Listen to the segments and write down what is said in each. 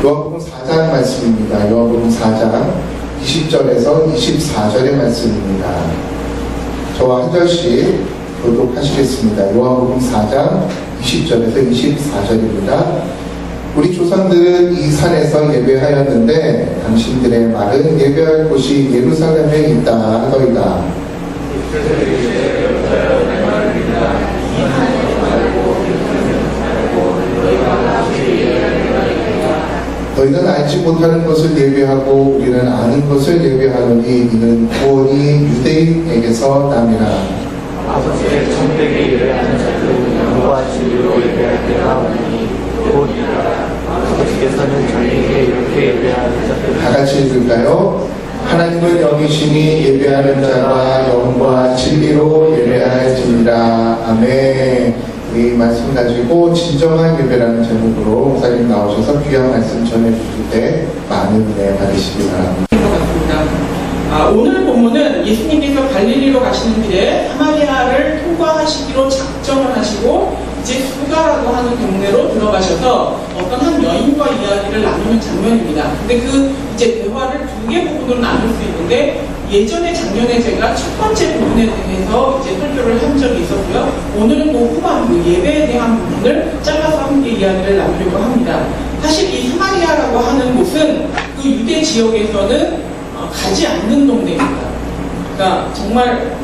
요한복음 4장 말씀입니다. 요한복음 4장 20절에서 24절의 말씀입니다. 저와 한 절씩 교독하시겠습니다. 요한복음 4장 20절에서 24절입니다. 우리 조상들은 이 산에서 예배하였는데 당신들의 말은 예배할 곳이 예루살렘에 있다 하더이다. 너희는 알지 못하는 것을 예배하고 우리는 아는 것을 예배하노니 이는 구원이 유대인에게서 남이라. 아버지의 천대기 예배하는 자들은 영과 진리로 예배할 때가 오니 구원이라. 아버지께서는 저희에게 이렇게 예배하는 자들을 다 같이 읽을까요? 하나님은 영이시니 예배하는 자가 영과 진리로 예배할지니라. 아멘. 이 말씀 가지고 진정한 예배라는 제목으로 목사님 나오셔서 귀한 말씀 전해주실 때 많은 은혜 받으시기 바랍니다. 오늘 본문은 예수님께서 갈릴리로 가시는 길에 사마리아를 통과하시기로 작정을 하시고 이제 수가라고 하는 동네로 들어가셔서 어떤 한 여인과 이야기를 나누는 장면입니다. 근데 그 이제 대화를 두 개 부분으로 나눌 수 있는데 예전에 작년에 제가 첫 번째 부분에 대해서 이제 설교를 한 적이 있었고요. 오늘은 그 후반부 예배에 대한 부분을 잘라서 함께 이야기를 나누려고 합니다. 사실 이 사마리아라고 하는 곳은 그 유대 지역에서는 가지 않는 동네입니다. 그러니까 정말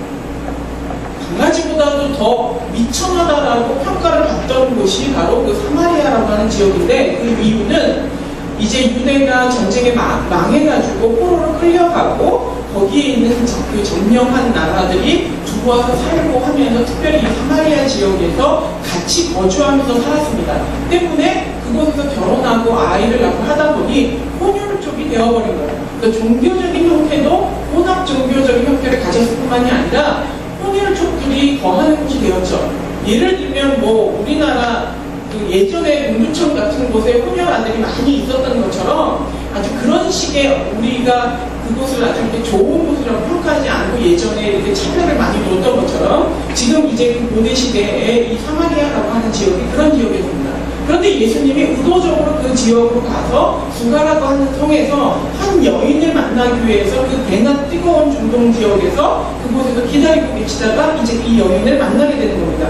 강아지보다도 더 미천하다라고 평가를 받던 곳이 바로 그 사마리아라고 하는 지역인데 그 이유는 이제 유대가 전쟁에 망해가지고 포로로 끌려가고 거기에 있는 그 점령한 나라들이 들어와서 살고 하면서 특별히 이 사마리아 지역에서 같이 거주하면서 살았습니다. 때문에 그곳에서 결혼하고 아이를 낳고 하다 보니 혼혈 쪽이 되어버린 거예요. 그러니까 종교적인 형태도 혼합 종교적인 형태를 가졌을 뿐만이 아니라 혼혈 족들이 거하는 곳이 되었죠. 예를 들면 뭐 우리나라 그 예전에 농주청 같은 곳에 혼혈아들이 많이 있었던 것처럼 아주 그런 식의 우리가 그곳을 아주 이렇게 좋은 곳이라고 평가하지 않고 예전에 이렇게 차별을 많이 뒀던 것처럼 지금 이제 그 고대 시대에 이 사마리아라고 하는 지역이 그런 지역이었습니다. 그런데 예수님이 의도적으로 그 지역으로 가서 수가라고 하는 성에서 한 여인을 만나기 위해서 그 대낮 뜨거운 중동 지역에서 그곳에서 기다리고 계시다가 이제 이 여인을 만나게 되는 겁니다.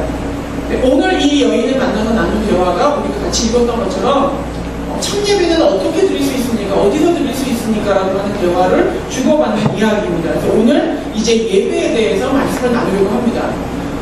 오늘 이 여인을 만나서 나눈 대화가 우리가 같이 읽었던 것처럼 첫 예배는 어떻게 드릴 수 있습니까? 어디서 드릴 수 있습니까? 라고 하는 대화를 주고받는 이야기입니다. 그래서 오늘 이제 예배에 대해서 말씀을 나누려고 합니다.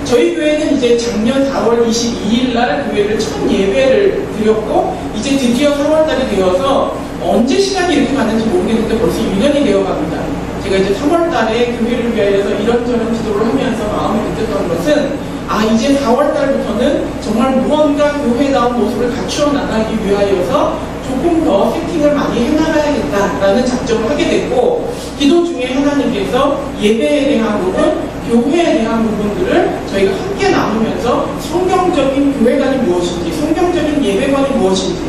저희 교회는 이제 작년 4월 22일 날 교회를 첫 예배를 드렸고 이제 드디어 4월달이 되어서 언제 시간이 이렇게 갔는지 모르겠는데 벌써 1년이 되어갑니다. 제가 이제 3월달에 교회를 위하여서 이런저런 기도를 하면서 마음에 느꼈던 것은 이제 4월달부터는 정말 무언가 교회다운 모습을 갖추어 나가기 위하여서 조금 더 세팅을 많이 해나가야겠다라는 작정을 하게 됐고 기도 중에 하나님께서 예배에 대한 부분, 교회에 대한 부분들을 저희가 함께 나누면서 성경적인 교회관이 무엇인지, 성경적인 예배관이 무엇인지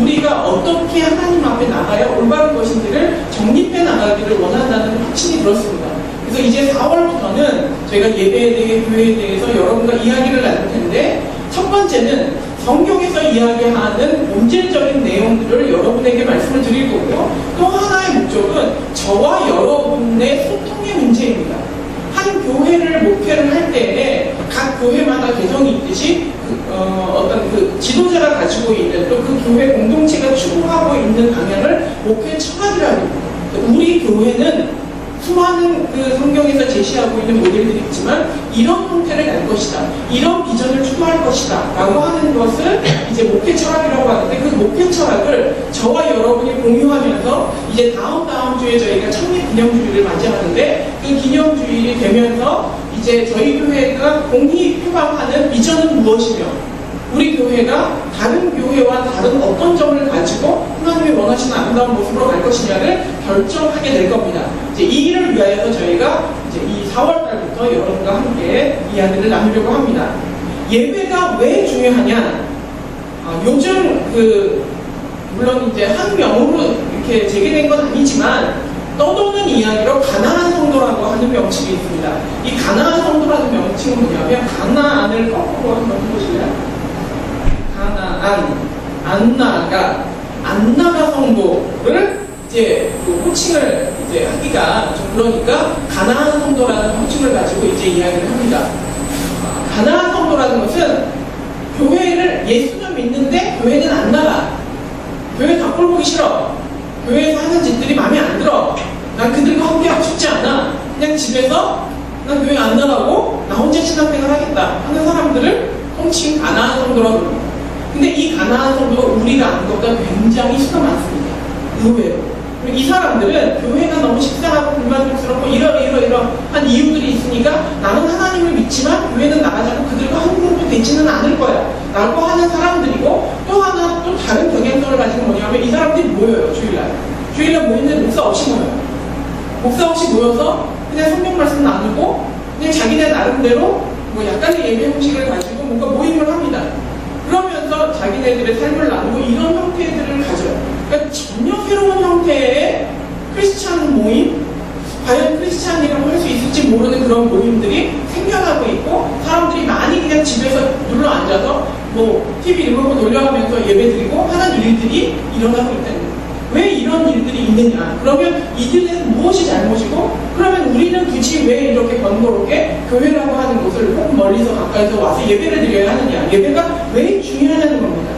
우리가 어떻게 하나님 앞에 나가야 올바른 것인지를 정립해 나가기를 원한다는 확신이 들었습니다. 그래서 이제 4월부터는 저희가 예배에 대해 교회에 대해서 여러분과 이야기를 나눌 텐데 첫 번째는 성경에서 이야기하는 본질적인 내용들을 여러분에게 말씀을 드릴 거고요. 또 하나의 목적은 저와 여러분의 소통의 문제입니다. 한 교회를 목회를 할 때에 각 교회마다 개성이 있듯이 어떤 그 지도자가 가지고 있는 또 그 교회 공동체가 추구하고 있는 방향을 목회 철학이라고 합니다. 우리 교회는 수많은 그 성경에서 제시하고 있는 모델들이 있지만 이런 형태를 낼 것이다. 이런 비전을 추구할 것이다. 라고 하는 것을 이제 목회 철학이라고 하는데 그 목회 철학을 저와 여러분이 공유하면서 이제 다음 주에 저희가 창립 기념주일을 맞이하는데 그 기념주일이 되면서 이제 저희 교회가 공히 표방하는 비전은 무엇이며 우리 교회가 다른 교회와 다른 어떤 점을 가지고 하나님이 원하시는 아름다운 모습으로 갈 것이냐를 결정하게 될 겁니다. 이제 이 일을 위하여서 저희가 이제 이 4월달부터 여러분과 함께 이야기를 나누려고 합니다. 예배가 왜 중요하냐? 요즘 물론 이제 한 명으로 이렇게 제기된 건 아니지만 떠도는 이야기로 가나안 성도라고 하는 명칭이 있습니다. 이 가나안 성도라는 명칭은 뭐냐면 가나안을 거꾸로 한번 해보실래요? 가나안, 안나가 안나가 성도를 이제 그 호칭을 이제 하기가 좀 그러니까 가나안 성도라는 호칭을 가지고 이제 이야기를 합니다. 가나안 성도라는 것은 교회를 예수는 믿는데 교회는 안 나가. 교회 닭볼 보기 싫어. 교회에서 하는 짓들이 마음에 안 들어. 난 그들과 함께하고 싶지 않아. 그냥 집에서 난 교회 안 나가고 나 혼자 신앙생활 하겠다 하는 사람들을 통칭 가나안 성도라고 합니다. 근데 이 가나안 성도가 우리가 아는 것보다 굉장히 수가 많습니다. 의외로. 이 사람들은 교회가 너무 식상하고 불만족스럽고 이러한 이유들이 있으니까 나는 하나님을 믿지만 교회는 나가지 않고 그들과 한 그룹도 되지는 않을 거야 라고 하는 사람들이고, 또 하나 또 다른 경향성을 가지고 뭐냐면 이 사람들이 모여요. 주일날 모이는데 목사 없이 모여요. 목사 없이 모여서 그냥 성경 말씀 나누고 그냥 자기네 나름대로 뭐 약간의 예배 형식을 가지고 뭔가 모임을 합니다. 그러면서 자기네들의 삶을 나누고 이런 형태들을 가져요. 그러니까 전혀 새로운 형태의 크리스찬 모임, 과연 크리스찬이라고 할 수 있을지 모르는 그런 모임들이 생겨나고 있고, 사람들이 많이 그냥 집에서 눌러 앉아서 뭐 TV 리모컨 돌려가면서 예배드리고 하는 일들이 일어나고 있다는 거예요. 왜 이런 일들이 있느냐? 그러면 이들에는 무엇이 잘못이고, 그러면 우리는 굳이 왜 이렇게 번거롭게 교회라고 하는 곳을 혹 멀리서 가까이서 와서 예배를 드려야 하느냐? 예배가 왜 중요하냐는 겁니다.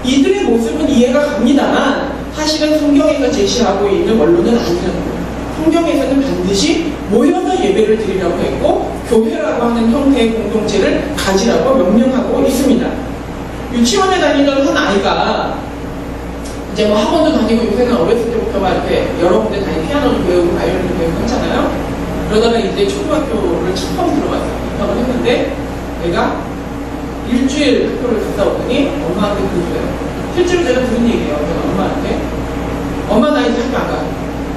이들의 모습은 이해가 갑니다만 사실은 성경에서 제시하고 있는 원론은 아니라는 거예요. 성경에서는 반드시 모여서 예배를 드리라고 했고 교회라고 하는 형태의 공동체를 가지라고 명령하고 있습니다. 유치원에 다니던 한 아이가 이제 뭐 학원도 다니고 요새는 어렸을 때부터 막 이렇게 여러 군데 다니고 피아노도 배우고 바이올린도 배우고 하잖아요. 그러다가 이제 초등학교를 처음 들어갔어요. 입학을 했는데 내가 일주일 학교를 갔다 오더니 엄마한테 그러더래요. 실제로 제가 들은 얘기예요. 엄마한테. 엄마 나 이제 학교 안 가.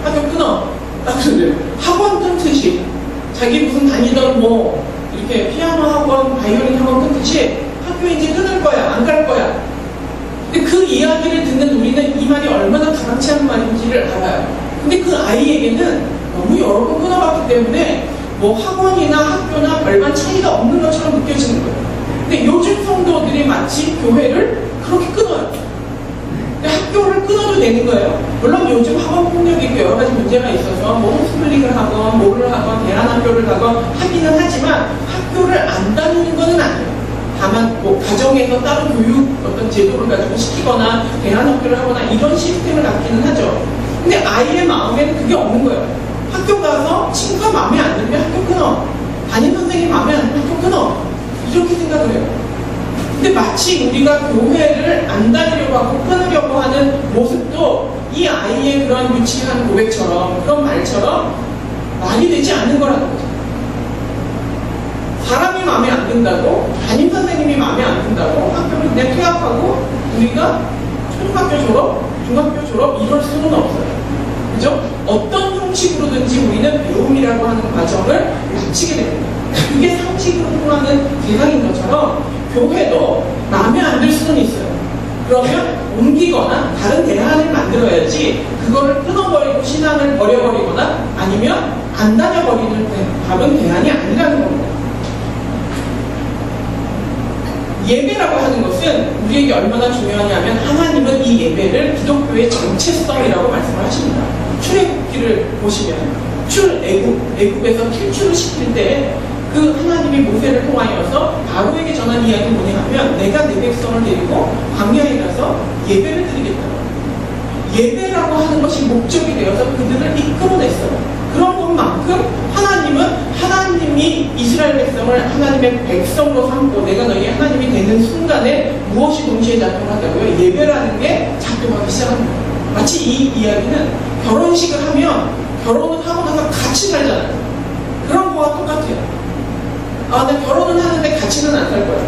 학교 끊어. 딱 그러더래요. 학원 끊듯이 자기 무슨 다니던 뭐 이렇게 피아노 학원, 바이올린 학원 끊듯이 학교 이제 끊을 거야. 안 갈 거야. 근데 그 이야기를 듣는 우리는 이 말이 얼마나 가당치 않은 말인지를 알아요. 근데 그 아이에게는 너무 여러 번 끊어봤기 때문에 뭐 학원이나 학교나 별반 차이가 없는 것처럼 느껴지는 거예요. 근데 요즘 성도들이 마치 교회를 그렇게 끊어요. 근데 학교를 끊어도 되는 거예요. 물론 요즘 학원 폭력이 있고 여러 가지 문제가 있어서 뭐 홈스쿨링을 하건 뭐를 하건 대안학교를 가건 하기는 하지만 학교를 안 다니는 건 아니에요. 다만 뭐 가정에서 따로 교육 어떤 제도를 가지고 시키거나 대안학교를 하거나 이런 시스템을 갖기는 하죠. 근데 아이의 마음에는 그게 없는 거예요. 학교 가서 친구가 마음에 안 들면 학교 끊어. 담임 선생님이 마음에 안 들면 학교 끊어. 이렇게 생각을 해요. 근데 마치 우리가 교회를 안 다니려고 하고 끊으려고 하는 모습도 이 아이의 그런 유치한 고백처럼 그런 말처럼 말이 되지 않는 거라는 거죠. 사람이 마음에 안 든다고, 담임 선생님이 마음에 안 든다고 학교를 그냥 퇴학하고 우리가 초등학교 졸업, 중학교 졸업 이럴 수는 없어요. 그죠? 어떤 형식으로든지 우리는 배움이라고 하는 과정을 마치게 됩니다. 그게 상식으로 통하는 세상인 것처럼 교회도 마음에 안 들 수는 있어요. 그러면 옮기거나 다른 대안을 만들어야지 그거를 끊어버리고 신앙을 버려버리거나 아니면 안 다녀버리는 다른 대안이 아니라는 겁니다. 예배라고 하는 것은 우리에게 얼마나 중요하냐면 하나님은 이 예배를 기독교의 정체성이라고 말씀을 하십니다. 출애굽기를 보시면 애굽에서 필출을 시킬 때 그 하나님이 모세를 통하여서 바로에게 전한 이야기는 뭐냐면 내가 내 백성을 데리고 광야에 가서 예배를 드리겠다고. 예배라고 하는 것이 목적이 되어서 그들을 이끌어냈어요. 그런 것만큼 하나님이 이스라엘 백성을 하나님의 백성으로 삼고 내가 너희 하나님이 되는 순간에 무엇이 동시에 작동하다고요? 예배라는 게 작동하기 시작합니다. 마치 이 이야기는 결혼식을 하면 결혼을 하고 나서 같이 살잖아요. 그런 거와 똑같아요. 나 결혼은 하는데 같이는 안 살 거야.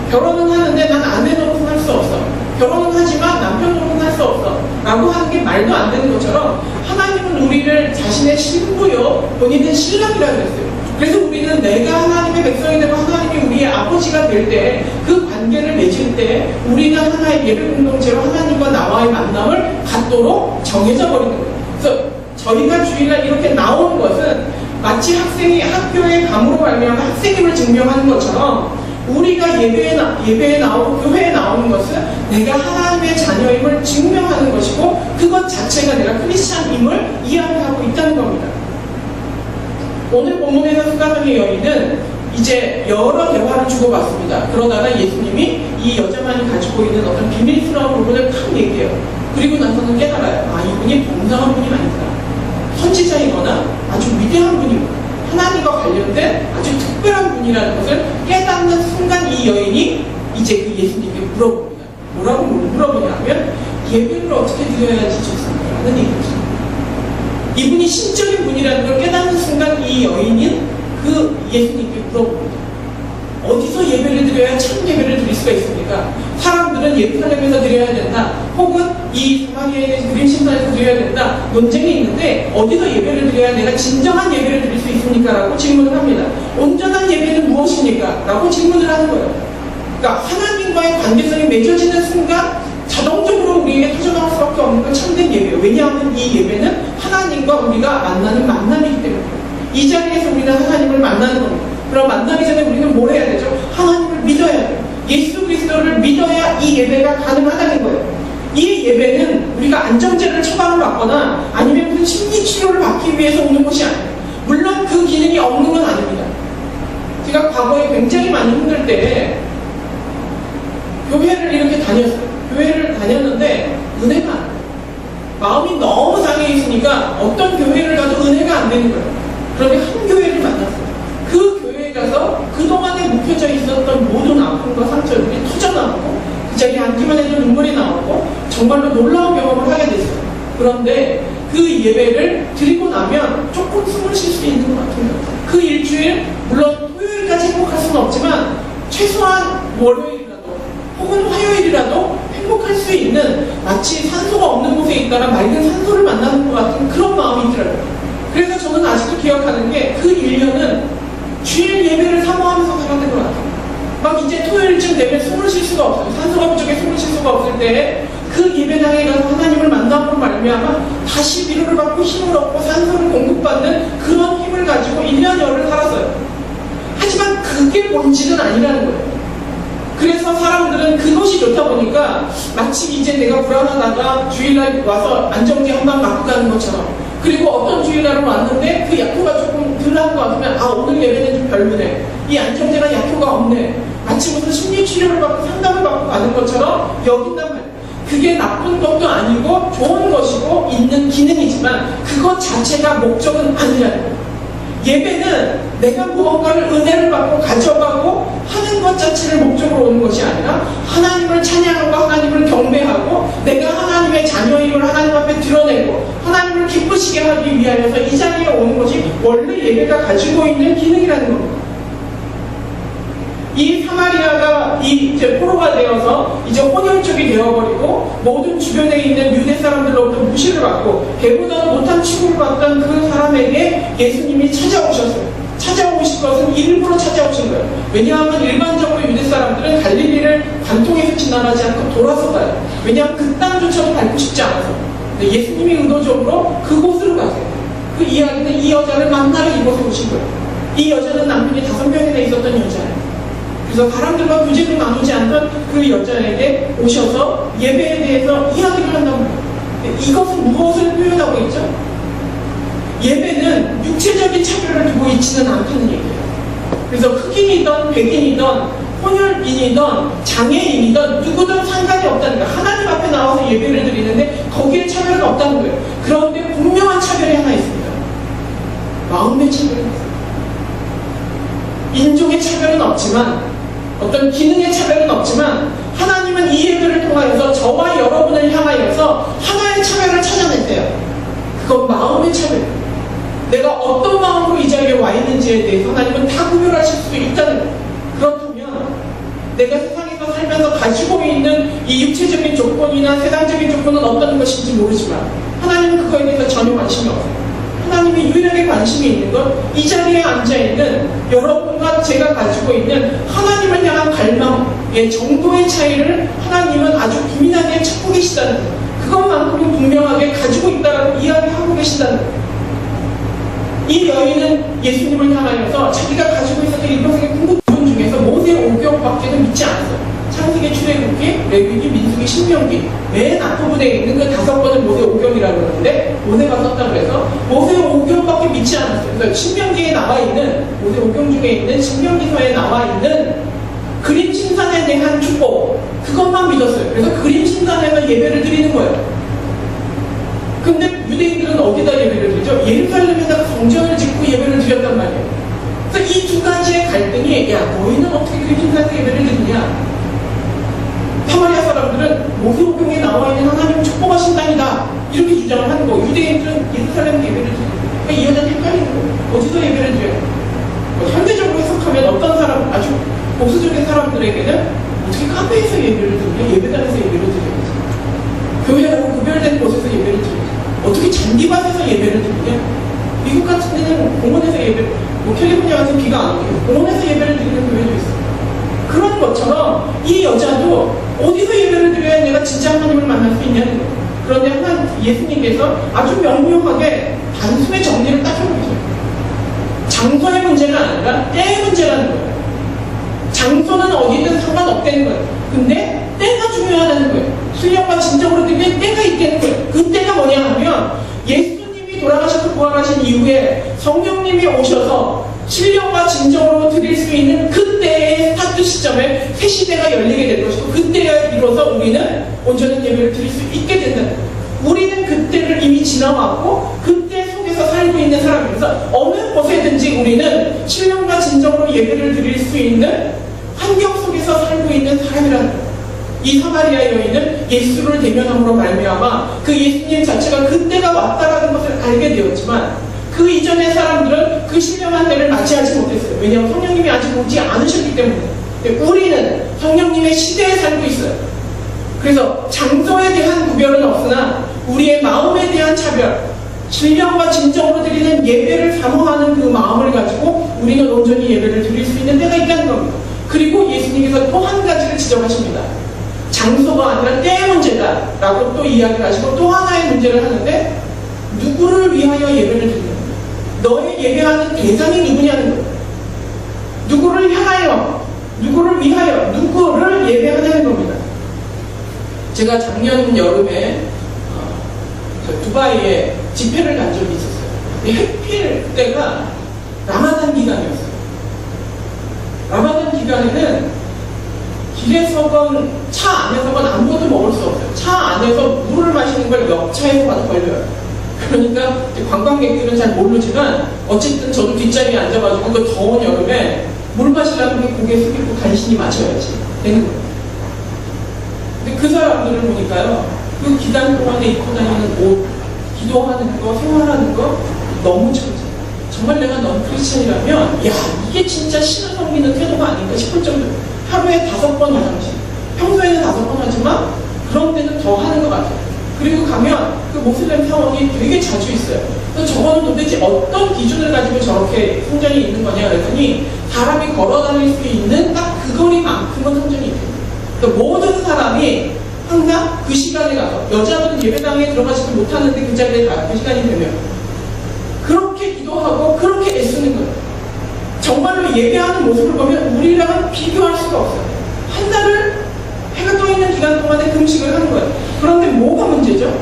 결혼은 하는데 난 아내 노릇은 할 수 없어. 결혼은 하지만 남편 노릇은 할 수 없어. 라고 하는 게 말도 안 되는 것처럼 하나님은 우리를 자신의 신부요, 본인은 신랑이라 그랬어요. 그래서 우리는 내가 하나님의 백성이 되고 하나님이 우리의 아버지가 될 때 그 관계를 맺을 때 우리는 하나의 예배 공동체로 하나님과 나와의 만남을 갖도록 정해져 버리는 거예요. 그래서 저희가 주일날 이렇게 나오는 것은 마치 학생이 학교에 감으로 말미암아 학생임을 증명하는 것처럼 우리가 예배에 나오고 교회에 나오는 것은 내가 하나님의 자녀임을 증명하는 것이고 그것 자체가 내가 크리스찬임을 이야기하고 있다는 겁니다. 오늘 본문에서 수가성의 여인은 이제 여러 대화를 주고받습니다. 그러다가 예수님이 이 여자만이 가지고 있는 어떤 비밀스러운 부분을 탁 얘기해요. 그리고 나서는 깨달아요. 아, 이분이 범상한 분이 아니구나. 선지자이거나 아주 위대한 분이구나. 하나님과 관련된 아주 특별한 분이라는 것을 깨닫는 순간 이 여인이 이제 그 예수님께 물어봅니다. 뭐라고 물어보냐면 예배를 어떻게 드려야지 좋습니까? 라는 얘기죠. 이분이 신적인 분이라는 걸 깨닫는 순간 이 여인은 그 예수님께 물어봅니다. 어디서 예배를 드려야 참 예배를 드릴 수가 있습니까? 사람들은 예루살렘에서 드려야 된다. 혹은 이 사마리아의 그림 신사에서 드려야 된다. 논쟁이 있는데 어디서 예배를 드려야 내가 진정한 예배를 드릴 수 있습니까? 라고 질문을 합니다. 온전한 예배는 무엇입니까? 라고 질문을 하는 거예요. 그러니까 하나님과의 관계성이 맺어지는 순간 자동적으로 우리에게 터져나올 수밖에 없는 건 참된 예배예요. 왜냐하면 이 예배는 하나님과 우리가 만나는 만남이기 때문에 이 자리에서 우리는 하나님을 만나는 겁니다. 그럼 만나기 전에 우리는 뭘 해야 되죠? 하나님을 믿어야 돼요. 예수 그리스도를 믿어야 이 예배가 가능하다는 거예요. 이 예배는 우리가 안정제를 처방을 받거나 아니면 무슨 심리치료를 받기 위해서 오는 것이 아니에요. 물론 그 기능이 없는 건 아닙니다. 제가 과거에 굉장히 많이 힘들 때 교회를 이렇게 다녔어요. 교회를 다녔는데 은혜가 안 돼요. 마음이 너무 상해 있으니까 어떤 교회를 가도 은혜가 안 되는 거예요. 그런데 한 교회를 만났어요. 그 교회에 가서 그동안에 묵혀져 있었던 모든 아픔과 상처들이 터져나오고 그 자리에 앉기만 해도 눈물이 나오고 정말로 놀라운 경험을 하게 됐어요. 그런데 그 예배를 드리고 나면 조금 숨을 쉴 수 있는 것 같아요. 그 일주일 물론 토요일까지 행복할 수는 없지만 최소한 월요일이라도 혹은 화요일이라도 행복할 수 있는 마치 산소가 없는 곳에 있다가 맑은 산소를 만나는 것 같은 그런 마음이 있더라고요. 그래서 저는 아직도 기억하는 게 그 1년은 주일 예배를 사모하면서 살았던 것 같아요. 막 이제 토요일쯤 되면 숨을 쉴 수가 없어요. 산소가 부족해 숨을 쉴 수가 없을 때 그 예배당에 가서 하나님을 만나고 말미암아 다시 위로를 받고 힘을 얻고 산소를 공급받는 그런 힘을 가지고 1년여를 살았어요. 하지만 그게 본질은 아니라는 거예요. 그래서 사람들은 그것이 좋다 보니까 마치 이제 내가 불안하다가 주일날 와서 안정제 한 방 맞고 가는 것처럼 그리고 어떤 주일날은 왔는데 그 약효가 조금 덜한 것 같으면 아 오늘 예배는 좀 별로네. 이 안정제가 약효가 없네. 마치 무슨 심리치료를 받고 상담을 받고 가는 것처럼 여긴단 말이에요. 그게 나쁜 것도 아니고 좋은 것이고 있는 기능이지만 그것 자체가 목적은 아니라는 거예요. 예배는 내가 무언가를 은혜를 받고 가져가고 하는 것 자체를 목적으로 오는 것이 아니라 하나님을 찬양하고 하나님을 경배하고 내가 하나님의 자녀임을 하나님 앞에 드러내고 하나님을 기쁘시게 하기 위하여서 이 자리에 오는 것이 원래 예배가 가지고 있는 기능이라는 겁니다. 이 사마리아가 이제 포로가 되어서 이제 혼혈족이 되어버리고 모든 주변에 있는 유대 사람들로부터 무시를 받고 배보다 못한 취급을 받던 그 사람에게 예수님이 찾아오셨어요. 찾아오신 것은 일부러 찾아오신 거예요. 왜냐하면 일반적으로 유대 사람들은 갈릴리를 관통해서 지나가지 않고 돌아서 가요. 왜냐하면 그 땅조차도 밟고 싶지 않아서. 근데 예수님이 의도적으로 그곳으로 가세요. 그 이야기는 이 여자를 만나러 이곳에 오신 거예요. 이 여자는 남편이 5명이나 있었던 여자예요. 그래서 사람들과 교제도 나누지 않던 그 여자에게 오셔서 예배에 대해서 이야기를 한다고 해요. 이것은 무엇을 표현하고 있죠? 예배는 육체적인 차별을 두고 있지는 않다는 얘기예요. 그래서 흑인이든 백인이든 혼혈인이든 장애인이든 누구든 상관이 없다는 거예요. 하나님 앞에 나와서 예배를 드리는데 거기에 차별은 없다는 거예요. 그런데 분명한 차별이 하나 있습니다. 마음의 차별이 있어요. 인종의 차별은 없지만 어떤 기능의 차별은 없지만 하나님은 이 예배를 통하여서 저와 여러분을 향하여서 하나의 차별을 찾아냈대요. 그건 마음의 차별. 내가 어떤 마음으로 이 자리에 와 있는지에 대해서 하나님은 다 구별하실 수 있다는 거예요. 그렇다면 내가 세상에서 살면서 가지고 있는 이 육체적인 조건이나 세상적인 조건은 어떤 것인지 모르지만 하나님은 그거에 대해서 전혀 관심이 없어요. 하나님이 유일하게 관심이 있는 건 이 자리에 앉아있는 여러분과 제가 가지고 있는 하나님을 향한 갈망의 정도의 차이를 하나님은 아주 기민하게 찾고 계시다는 거예요. 그것만큼은 분명하게 가지고 있다고 이야기하고 계신다는 거예요. 이 여인은 예수님을 향하여서 자기가 가지고 있었던 일평생의 궁극 부분 중에서 모세의 오경 5개밖에는 믿지 않았어요. 창세기, 출애굽기, 레위기, 민수기, 신명기 맨 앞부분에 있는 그 5권을 모세 오경이라고 그러는데 모세가 썼다고 해서 모세 오경밖에 믿지 않았어요. 그러니까 신명기에 나와 있는 모세 오경 중에 있는 신명기서에 나와 있는 그림 신상에 대한 축복 그것만 믿었어요. 그래서 그림 신상에서 예배를 드리는 거예요. 근데 유대인들은 어디다 예배를 드리죠? 예루살렘에다가 성전을 짓고 예배를 드렸단 말이에요. 그래서 이 두 가지의 갈등이 야 너희는 어떻게 그림 신상에서 예배를 드리냐? 사마리아 사람들은 모세오경에 나와 있는 하나님은 축복하신 땅이다 이렇게 주장을 하는 거. 유대인들은 예루살렘 예배를 드려요. 그러니까 이 여자는 헷갈리는 거. 어디서 예배를 드려요? 현대적으로 해석하면 어떤 사람 아주 보수적인 사람들에게는 어떻게 카페에서 예배를 드리냐? 예배당에서 예배를 드려야지. 교회하고 구별된 곳에서 예배를 드려야지. 어떻게 잔디밭에서 예배를 드리냐? 미국 같은 데는 공원에서 예배, 캘리포니아 같은 비가 안 오고 공원에서 예배를 드리는 교회도 있어요. 그런 것처럼 이 여자도 어디서 예배를 드려야 내가 진짜 하나님을 만날 수 있냐는 거예요. 그런데 예수님께서 아주 명료하게 단숨에 정리를 딱 해놓으세요. 장소의 문제가 아니라 때의 문제라는 거예요. 장소는 어디든 상관없다는 거예요. 근데 때가 중요하다는 거예요. 신령과 진정으로 드리는 때가 있다는 거예요. 그 때가 뭐냐 하면 예수님이 돌아가셔서 부활하신 이후에 성령님이 오셔서 신령과 진정으로 드릴 수 있는 그때의 스타트 시점에 새 시대가 열리게 될 것이고 그때에 이뤄서 우리는 온전한 예배를 드릴 수 있게 된다는 거예요. 우리는 그때를 이미 지나왔고 그때 속에서 살고 있는 사람이라서 어느 곳에든지 우리는 신령과 진정으로 예배를 드릴 수 있는 환경 속에서 살고 있는 사람이라는 거예요. 이 사마리아 여인은 예수를 대면함으로 말미암아 그 예수님 자체가 그때가 왔다라는 것을 알게 되었지만 그 이전의 사람들은 그 신령한 때를 맞이하지 못했어요. 왜냐하면 성령님이 아직 오지 않으셨기 때문에. 우리는 성령님의 시대에 살고 있어요. 그래서 장소에 대한 구별은 없으나 우리의 마음에 대한 차별, 신령과 진정으로 드리는 예배를 사모하는 그 마음을 가지고 우리는 온전히 예배를 드릴 수 있는 때가 있다는 겁니다. 그리고 예수님께서 또 한 가지를 지적하십니다. 장소가 아니라 때의 문제다라고 또 이야기를 하시고 또 하나의 문제를 하는데 누구를 위하여 예배를 드리는 거예요? 너의 예배하는 대상이 누구냐는 거예요. 누구를 향하여, 누구를 위하여, 누구를 예배하냐는 겁니다. 제가 작년 여름에 두바이에 집회를 간 적이 있었어요. 해필 때가 라마단 기간이었어요. 라마단 기간에는 길에서건 차 안에서건 아무것도 먹을 수 없어요. 차 안에서 물을 마시는 걸 역차에서 봐도 걸려요. 그러니까 관광객들은 잘 모르지만 어쨌든 저도 뒷자리에 앉아가지고 그 더운 여름에 물 마시려면 고개 숙이고 간신히 마셔야지 되는 거예요. 근데 그 사람들을 보니까요, 그 기간 동안에 입고 다니는 옷, 기도하는 거, 생활하는 거 너무 처져. 정말 내가 넌 크리스천이라면 야 이게 진짜 신을 섬기는 태도가 아닌가 싶을 정도로 하루에 5번 화장실, 평소에는 5번 하지만 그런 데는 더 하는 것 같아요. 그리고 가면 그 모슬렘 사원이 되게 자주 있어요. 그래서 저거는 도대체 어떤 기준을 가지고 저렇게 성전이 있는 거냐 그랬더니 사람이 걸어 다닐 수 있는 딱 그 거리만큼은 성전이 있대요. 그러니까 모든 사람이 항상 그 시간에 가서 여자들은 예배당에 들어가지도 못하는데 그 자리에 가요. 그 시간이 되면 그렇게 기도하고 그렇게 애쓰는 거예요. 정말로 예배하는 모습을 보면 우리랑은 비교할 수가 없어요. 한 달을 해가 떠 있는 기간 동안에 금식을 하는 거예요. 그런데 뭐가 문제죠?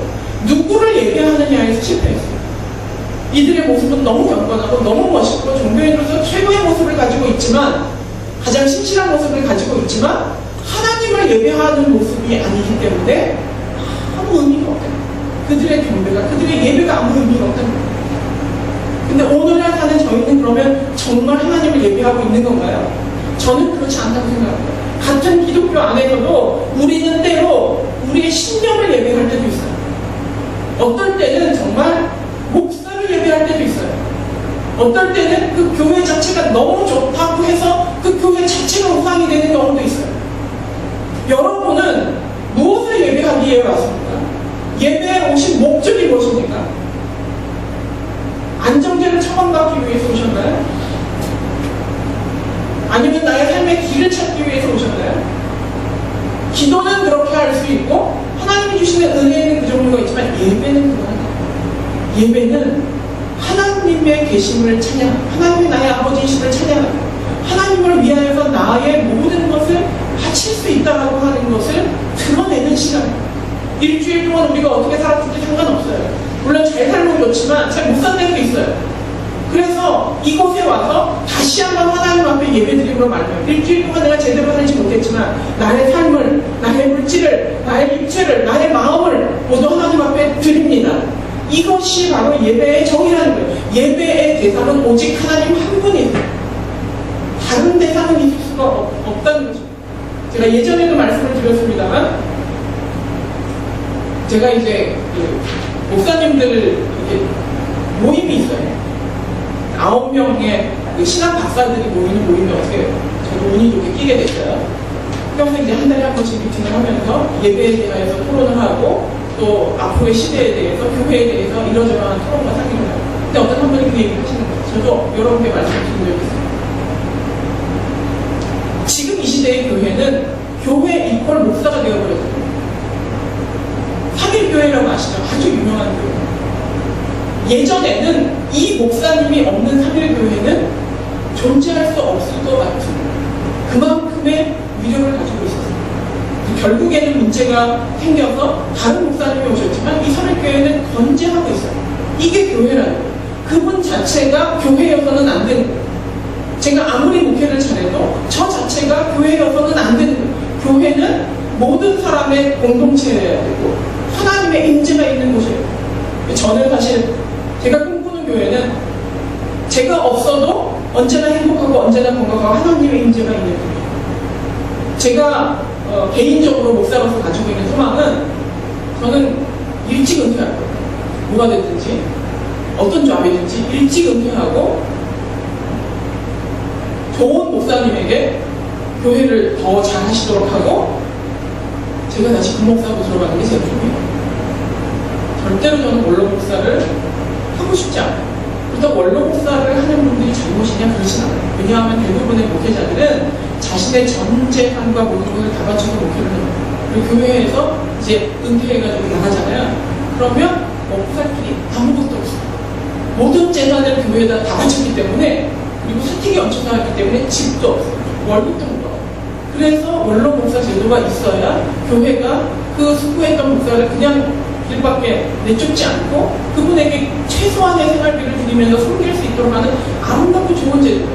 누구를 예배하느냐에서 실패했어요. 이들의 모습은 너무 경건하고 너무 멋있고 종교인으로서 최고의 모습을 가지고 있지만 가장 신실한 모습을 가지고 있지만 하나님을 예배하는 모습이 아니기 때문에 아무 의미가 없다. 그들의 경배가, 그들의 예배가 아무 의미가 없다는 거예요. 근데 오늘날 사는 저희는 그러면 정말 하나님을 예배하고 있는 건가요? 저는 그렇지 않다고 생각합니다. 같은 기독교 안에서도 우리는 때로 우리의 신념을 예배할 때도 있어요. 어떨 때는 정말 목사를 예배할 때도 있어요. 어떨 때는 그 교회 자체가 너무 좋다고 해서 그 교회 자체가 우상이 되는 경우도 있어요. 여러분은 무엇을 예배하기 위해 왔습니까? 예배에 오신 목적이 무엇입니까? 안정되는 처방받기 위해서 오셨나요? 아니면 나의 삶의 길을 찾기 위해서 오셨나요? 기도는 그렇게 할 수 있고 하나님이 주시는 은혜에는 그 종류가 있지만 예배는 그거 아니에요. 예배는 하나님의 계심을 찬양, 하나님이 나의 아버지이심을 찬양하고 하나님을 위하여서 나의 모든 것을 바칠 수 있다라고 하는 것을 드러내는 시간이에요. 일주일 동안 우리가 어떻게 살았을지 상관없어요. 물론 잘 살면 좋지만 잘 못 사는 데도 있어요. 그래서 이곳에 와서 다시 한번 하나님 앞에 예배드림으로 말해요. 일주일 동안 내가 제대로 살지 못했지만 나의 삶을, 나의 물질을, 나의 육체를, 나의 마음을 모두 하나님 앞에 드립니다. 이것이 바로 예배의 정의라는 거예요. 예배의 대상은 오직 하나님 한 분이에요. 다른 대상은 있을 수가 없다는 거죠. 제가 예전에도 말씀을 드렸습니다만, 제가 이제 목사님들 이렇게 모임이 있어요. 9명의 신학 박사들이 모이는 모임이 어떻게 저도 운이 좋게 끼게 됐어요. 그래서 이제 한 달에 한 번씩 미팅을 하면서 예배에 대해서 토론을 하고 또 앞으로의 시대에 대해서 교회에 대해서 이러저러한 토론과 상의를 하고. 근데 어떤 한 분이 그 얘기를 하시는 거예요. 저도 여러분께 말씀을 드린 적이 있어요. 지금 이 시대의 교회는 교회 이퀄 목사가 되어버렸어요. 3일교회라고 아시죠? 아주 유명한 교회. 예전에는 이 목사님이 없는 3일교회는 존재할 수 없을 것 같은 그만큼의 위력을 가지고 있었어요. 결국에는 문제가 생겨서 다른 목사님이 오셨지만 이 3일교회는 건재하고 있어요. 이게 교회라는 거예요. 그분 자체가 교회여서는 안 되는 거예요. 제가 아무리 목회를 잘해도 저 자체가 교회여서는 안 되는 거예요. 교회는 모든 사람의 공동체여야 되고 하나님의 임재가 있는 곳이에요. 저는 사실 제가 꿈꾸는 교회는 제가 없어도 언제나 행복하고 언제나 건강하고 하나님의 임재가 있는 교회예요. 제가 개인적으로 목사로서 가지고 있는 소망은 저는 일찍 은퇴할 거예요. 뭐가 됐든지 어떤 잡이든지 일찍 은퇴하고 좋은 목사님에게 교회를 더 잘 하시도록 하고 제가 다시 그 목사로 들어가는 게 제일 중요해요. 절대로 저는 원로 목사를 하고 싶지 않아요. 그래서 원로 목사를 하는 분들이 잘못이냐 그러진 않아요. 왜냐하면 대부분의 목회자들은 자신의 전 재산과 모든 것을 다 바치고 목회를 해요. 그리고 교회에서 이제 은퇴해가지고 나가잖아요. 그러면 먹고 살 길이 아무것도 없어요. 모든 재산을 교회에다 다 바쳤기 때문에 그리고 스틱이 엄청 나왔기 때문에 집도 없어요. 월급도 못 받아요. 그래서 원로 목사 제도가 있어야 교회가 그 수고했던 목사를 그냥 길밖에 내쫓지 않고 그분에게 최소한의 생활비를 드리면서 섬길 수 있도록 하는 아름답고 좋은 제도.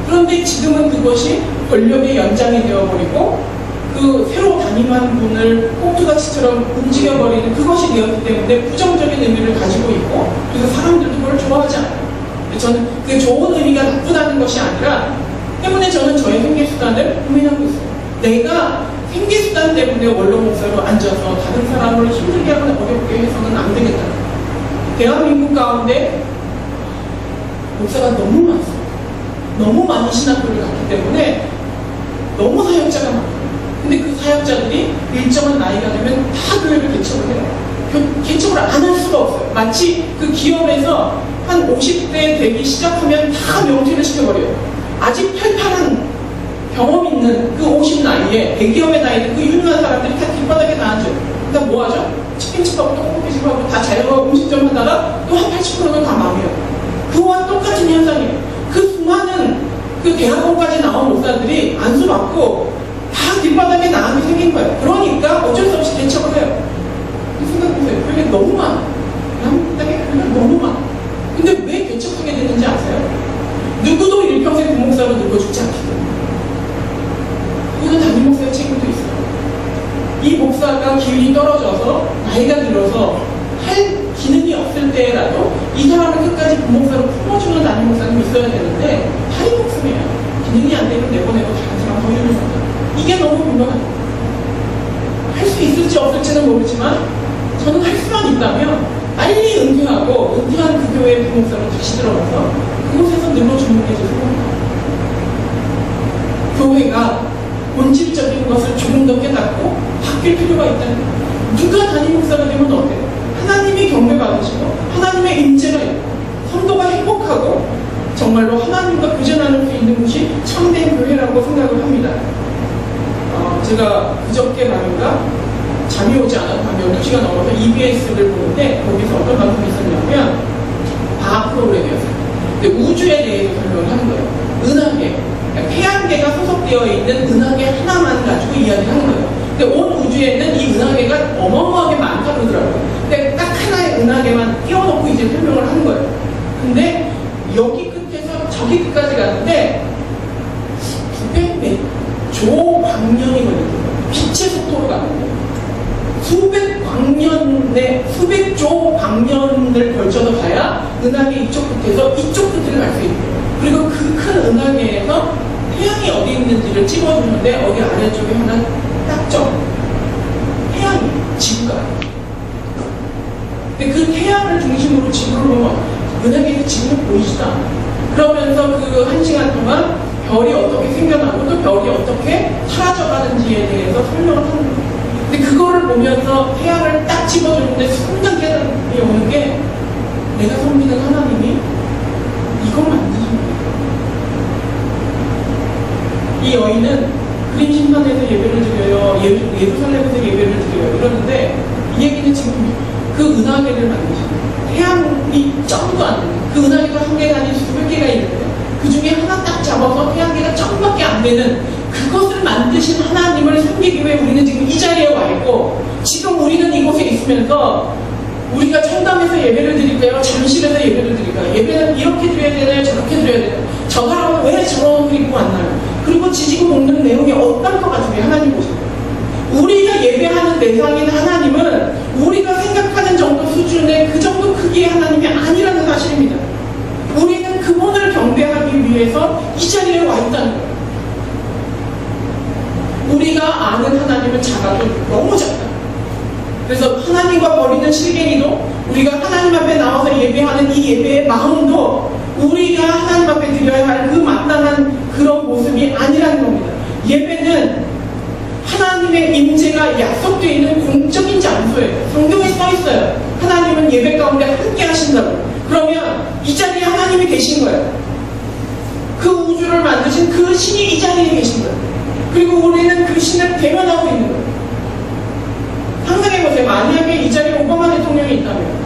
그런데 지금은 그것이 권력의 연장이 되어버리고 그 새로 담임한 분을 꽁투같이처럼 움직여버리는 그것이 되었기 때문에 부정적인 의미를 가지고 있고 그래서 사람들도 그걸 좋아하지 않아요. 저는 그게 좋은 의미가 나쁘다는 것이 아니라 때문에 저는 저의 생계수단을 고민하고 있어요. 내가 생계수단 때문에 원로 목사로 앉아서 다른 사람을 힘들게 하거나 어렵게 해서는 안 되겠다. 대한민국 가운데 목사가 너무 많습니다. 너무 많은 신학교를 갔기 때문에 너무 사역자가 많아요. 근데 그 사역자들이 일정한 나이가 되면 다 교회를 개척을 해요. 개척을 안 할 수가 없어요. 마치 그 기업에서 한 50대 되기 시작하면 다 명퇴를 시켜버려요. 아직 팔팔한 경험 있는 그 50 나이에 대기업의 나이에 그 유능한 사람들이 다 길바닥에 나앉아요. 그러니까 뭐 하죠? 치킨집하고 떡볶이집하고 다 자영업 음식점 하다가 또 한 80%는 다 망해요. 그와 똑같은 현상이에요. 그 수많은 그 대학원까지 나온 목사들이 안수 받고 다 길바닥에 나앉게 생긴 거예요. 그러니까 어쩔 수 없이 개척을 해요. 생각해보세요. 그게 너무 많아. 대한민국에 그게 너무 많아. 근데 왜 개척하게 되는지 아세요? 누구도 일평생 그 목사로 늙어 죽지 않기 때문에. 그건 담임 목사의 책임도 있어요. 이 목사가 기운이 떨어져서 나이가 들어서 할 기능이 없을 때라도 이 사람을 끝까지 부목사로 품어주는 담임 목사님이 있어야 되는데 탈이 목숨이에요. 기능이 안 되면 내보내고 다른 사람 더 일을 줬다. 이게 너무 분명합니다. 할 수 있을지 없을지는 모르지만 저는 할 수만 있다면 빨리 은퇴하고 은퇴한 그 교회의 부목사로 다시 들어가서 그곳에서 늘어주는 게 제 소원입니다. 교회가 본질적인 것을 조금 더 깨닫고 바뀔 필요가 있다는 거예요. 누가 담임 목사가 되면 어때요? 하나님이 경배받으시고 하나님의 임재가 있고 성도가 행복하고 정말로 하나님과 교제나눌 수 있는 곳이 참된 교회라고 생각을 합니다. 제가 그저께 말인가 잠이 오지 않아서 밤 12시가 넘어서 EBS를 보는데 거기서 어떤 방송이 있었냐면 과학 프로그램이었어요. 근데 우주에 대해서 설명을 하는 거예요. 은하계 그러니까 태양계가 소속되어 있는 은하계 하나만 가지고 이야기를 하는 거예요. 근데 온 우주에는 이 은하계가 어마어마하게 많다고 그러더라고요. 근데 딱 하나의 은하계만 띄워놓고 이제 설명을 하는 거예요. 근데 여기 끝에서 저기 끝까지 가는데 900조 광년이 걸리거든요. 빛의 속도로 가는 거예요. 수백조 광년을 걸쳐서 가야 은하계 이쪽 끝에서 이쪽 끝을 갈 수 있어요. 그리고 그 큰 은하계에서 태양이 어디 있는지를 찍어주는데 어디 아래쪽에 하나 딱 점. 태양이 지구가. 근데 그 태양을 중심으로 지구를 보면 은하계에서 지구는 보이지도 않아요. 그러면서 그 1시간 동안 별이 어떻게 생겨나고 또 별이 어떻게 사라져가는지에 대해서 설명을 하는 거예요. 근데 그거를 보면서 태양을 딱 집어주는데 순간 깨달음이 오는 게 내가 섬기는 하나님이 이걸 만드신 거예요. 이 여인은 그림 심판에서 예배를 드려요. 예루살렘에서 예배를 드려요. 이러는데 이 얘기는 지금 그 은하계를 만드신 거예요. 태양이 점도 안 되는 그 은하계가 한 개가 아닌 수백 개가 있는데 그 중에 하나 딱 잡아서 태양계가 점밖에 안 되는 그것을 만드신 하나님을 섬기기 위해 우리는 지금 이 자리에 와 있고 지금 우리는 이곳에 있으면서 우리가 청담에서 예배를 드릴까요? 잠실에서 예배를 드릴까요? 예배는 이렇게 드려야 되나요? 저렇게 드려야 되나요? 저 사람은 왜 저런 그림 입고 왔나요? 그리고 지지고 볶는 내용이 어떤 것 같으면 하나님 보시는 거예요. 우리가 예배하는 대상인 하나님은 우리가 생각하는 정도 수준의 그 정도 크기의 하나님이 아니라는 사실입니다. 우리는 그분을 경배하기 위해서 이 자리에 와 있다는 거예요. 우리가 아는 하나님은 작아도 너무 작다. 그래서 하나님과 벌이는 실갱이도 우리가 하나님 앞에 나와서 예배하는 이 예배의 마음도 우리가 하나님 앞에 드려야 할 그 마땅한 그런 모습이 아니라는 겁니다. 예배는 하나님의 임재가 약속되어 있는 공적인 장소예요. 성경에 써 있어요. 하나님은 예배 가운데 함께 하신다고. 그러면 이 자리에 하나님이 계신 거예요. 그 우주를 만드신 그 신이 이 자리에 계신 거예요. 그리고 우리는 그 신을 대면하고 있는 거예요. 상상해보세요. 만약에 이 자리에 오바마 대통령이 있다면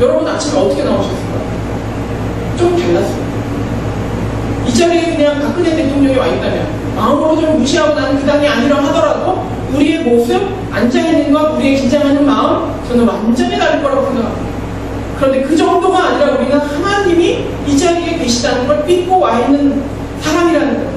여러분 아침에 어떻게 나오셨을까요? 좀 달랐어요. 이 자리에 그냥 박근혜 대통령이 와 있다면 마음으로 좀 무시하고 나는 그 당이 아니라 하더라도 우리의 모습, 앉아있는 것, 우리의 긴장하는 마음 저는 완전히 다를 거라고 생각합니다. 그런데 그 정도가 아니라 우리는 하나님이 이 자리에 계시다는 걸 믿고 와 있는 사람이라는 거예요.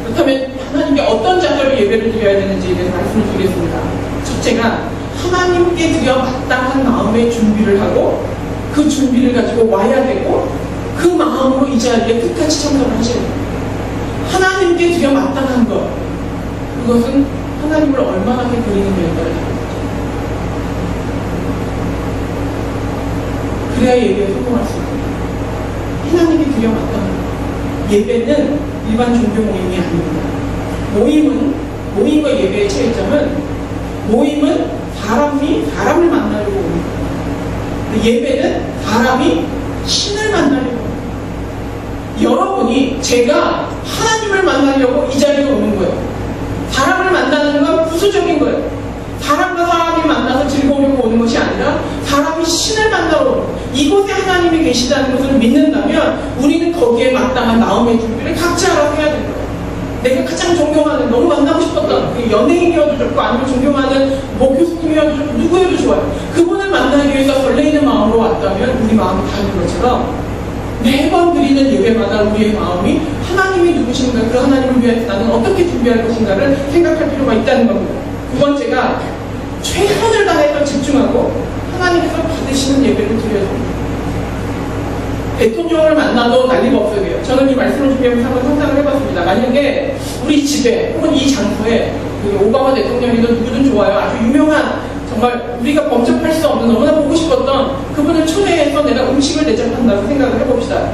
그렇다면 하나님께 어떤 자세로 예배를 드려야 되는지에 대해서 말씀을 드리겠습니다. 첫째가 하나님께 드려 마땅한 마음의 준비를 하고 그 준비를 가지고 와야 되고 그 마음으로 이 자리에 끝까지 참석을 하셔야 됩니다. 하나님께 드려 마땅한 것 그것은 하나님을 얼마나 드리느냐에 따라 그래야 예배에 성공할 수 있습니다. 하나님께 드려 마땅한 것 예배는 일반 종교 모임이 아닙니다. 모임과 예배의 차이점은 모임은 사람이 사람을 만나려고 옵니다. 예배는 사람이 신을 만나려고 옵니다. 여러분이 제가 하나님을 만나려고 이 자리에 오는 거예요. 사람을 만나는 건 부수적인 거예요. 사람과 사람이 만나서 즐거우려고 오는 것이 아니라 사람이 신을 만나러 오는 거예요. 이곳에 하나님이 계시다는 것을 믿는다면 우리는 거기에 마땅한 마음의 준비를 각자 알아서 해야 됩니다. 내가 가장 존경하는 너무 만나고 싶었던 그 연예인이어도 좋고 아니면 존경하는 교수님이어도 좋고 누구여도 좋아요. 그분을 만나기 위해서 설레이는 마음으로 왔다면 우리 마음이 다른 것처럼 매번 드리는 예배마다 우리의 마음이 하나님이 누구신가 그 하나님을 위해서 나는 어떻게 준비할 것인가를 생각할 필요가 있다는 겁니다. 두 번째가 최선을 다해서 집중하고 하나님께서 받으시는 예배를 드려야 됩니다. 대통령을 만나도 난리가 없어야 돼요. 저는 이 말씀을 준비하면서 한번 상상을 해봤습니다. 만약에 우리 집에 혹은 이 장소에 오바마 대통령이든 누구든 좋아요. 아주 유명한 정말 우리가 범접할 수 없는 너무나 보고 싶었던 그분을 초대해서 내가 음식을 대접한다고 생각을 해봅시다.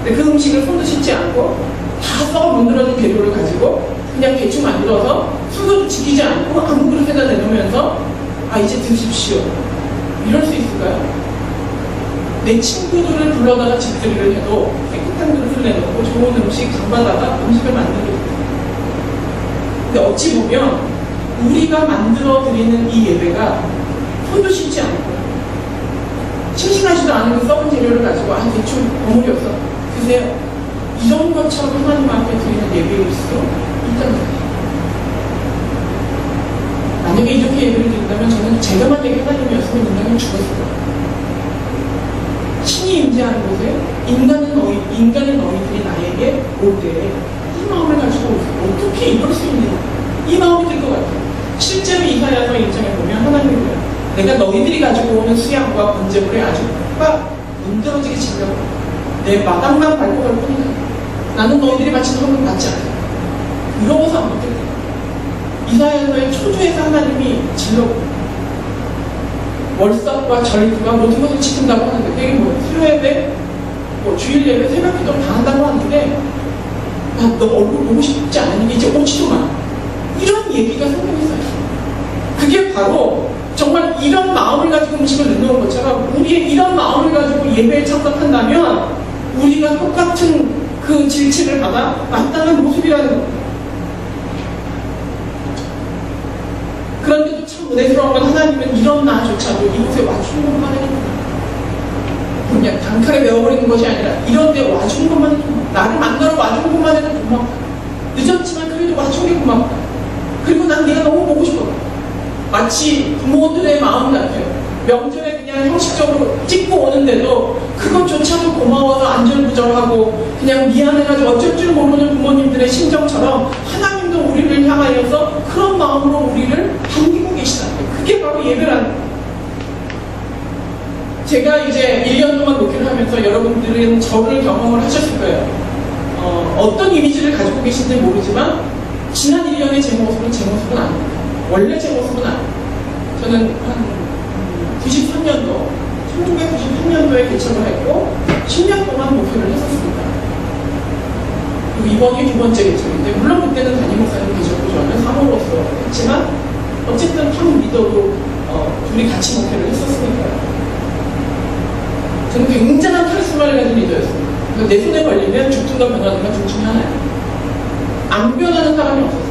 근데 그 음식을 손도 씻지 않고 다 썩어 문드러진 재료를 가지고 그냥 대충 만들어서 순서도 지키지 않고 아무 그릇에다 내놓으면서 아 이제 드십시오. 이럴 수 있을까요? 내 친구들을 불러다가 집들이를 해도 깨끗한 그릇을 내놓고 좋은 음식 장받아가 음식을 만들게 됩니다. 근데 어찌 보면 우리가 만들어 드리는 이 예배가 손도 씻지 않고 심심하지도 않은 그 썩은 재료를 가지고 대충 버무려서 드세요. 이런 것처럼 하나님 앞에 드리는 예배일 수도 있다는 거예요. 만약에 이렇게 예배를 드린다면 저는 제가 만약에 하나님이었으면 인간은 죽었을 거예요. 신이 임재하는 곳에 인간의 너희들이 나에게 올 때에 이 마음을 가지고 어떻게 이럴 수 있느냐, 이 마음이 들 것 같아요. 실제로 이사야서 1장에 보면 하나님은 내가 너희들이 가지고 오는 수양과 번제물에 아주 빡 문드러지게 치려고 내 마당만 밟고 갈 뿐이다. 나는 너희들이 바치는 헌금 받지 않아. 부러워서 안 받겠다. 이사야서의 초조에서 하나님이 질러고 월삭과 절기와 모든 것을 지킨다고 하는데 그게 뭐 수요예배, 뭐 주일예배, 새벽기도를 다 한다고 하는데 너 얼굴 보고 싶지 않으니 이제 오지도 마. 이런 얘기가 성경에 있어요. 그게 바로 정말 이런 마음을 가지고 음식을 내놓은 것처럼 우리의 이런 마음을 가지고 예배에 참석한다면 우리가 똑같은 그 질책을 받아 마땅한 모습이라는 겁니다. 그런데도 참 은혜스러운 건 하나님은 이런 나조차도 이곳에 와주는 것만 해도 그냥 단칼에 외워버리는 것이 아니라 이런 데 와주는 것만 해도 고맙다. 나를 만나러 와주는 것만 해도 고맙다. 늦었지만 그래도 와준 게 고맙다. 그리고 난 네가 너무 보고 싶어. 마치 부모들의 마음 같아요. 명절에 그냥 형식적으로 찍고 오는데도 그것조차도 고마워서 안절부절하고 그냥 미안해가지고 어쩔 줄 모르는 부모님들의 심정처럼 하나님도 우리를 향하여서 그런 마음으로 우리를 반기고 계시다는 거예요. 그게 바로 예배라는 거예요. 제가 이제 1년 동안 목회를 하면서 여러분들은 저를 경험을 하셨을 거예요. 어떤 이미지를 가지고 계신지 모르지만 지난 1년의 제 모습은 아닙니다. 원래 제 모습은 아닙니다. 저는 한 93년도, 1993년도에 개척을 했고 10년 동안 목회를 했었습니다. 그리고 이번이 두 번째 개척인데 물론 그때는 담임 목사님 계셨고 저는 사모로서 했지만 어쨌든 한 리더로 둘이 같이 목회를 했었으니까요. 저는 굉장한 카리스마를 가진 리더였습니다. 내 손에 걸리면 죽든가 변하든가 둘 중에 하나예요. 안 변하는 사람이 없었어요.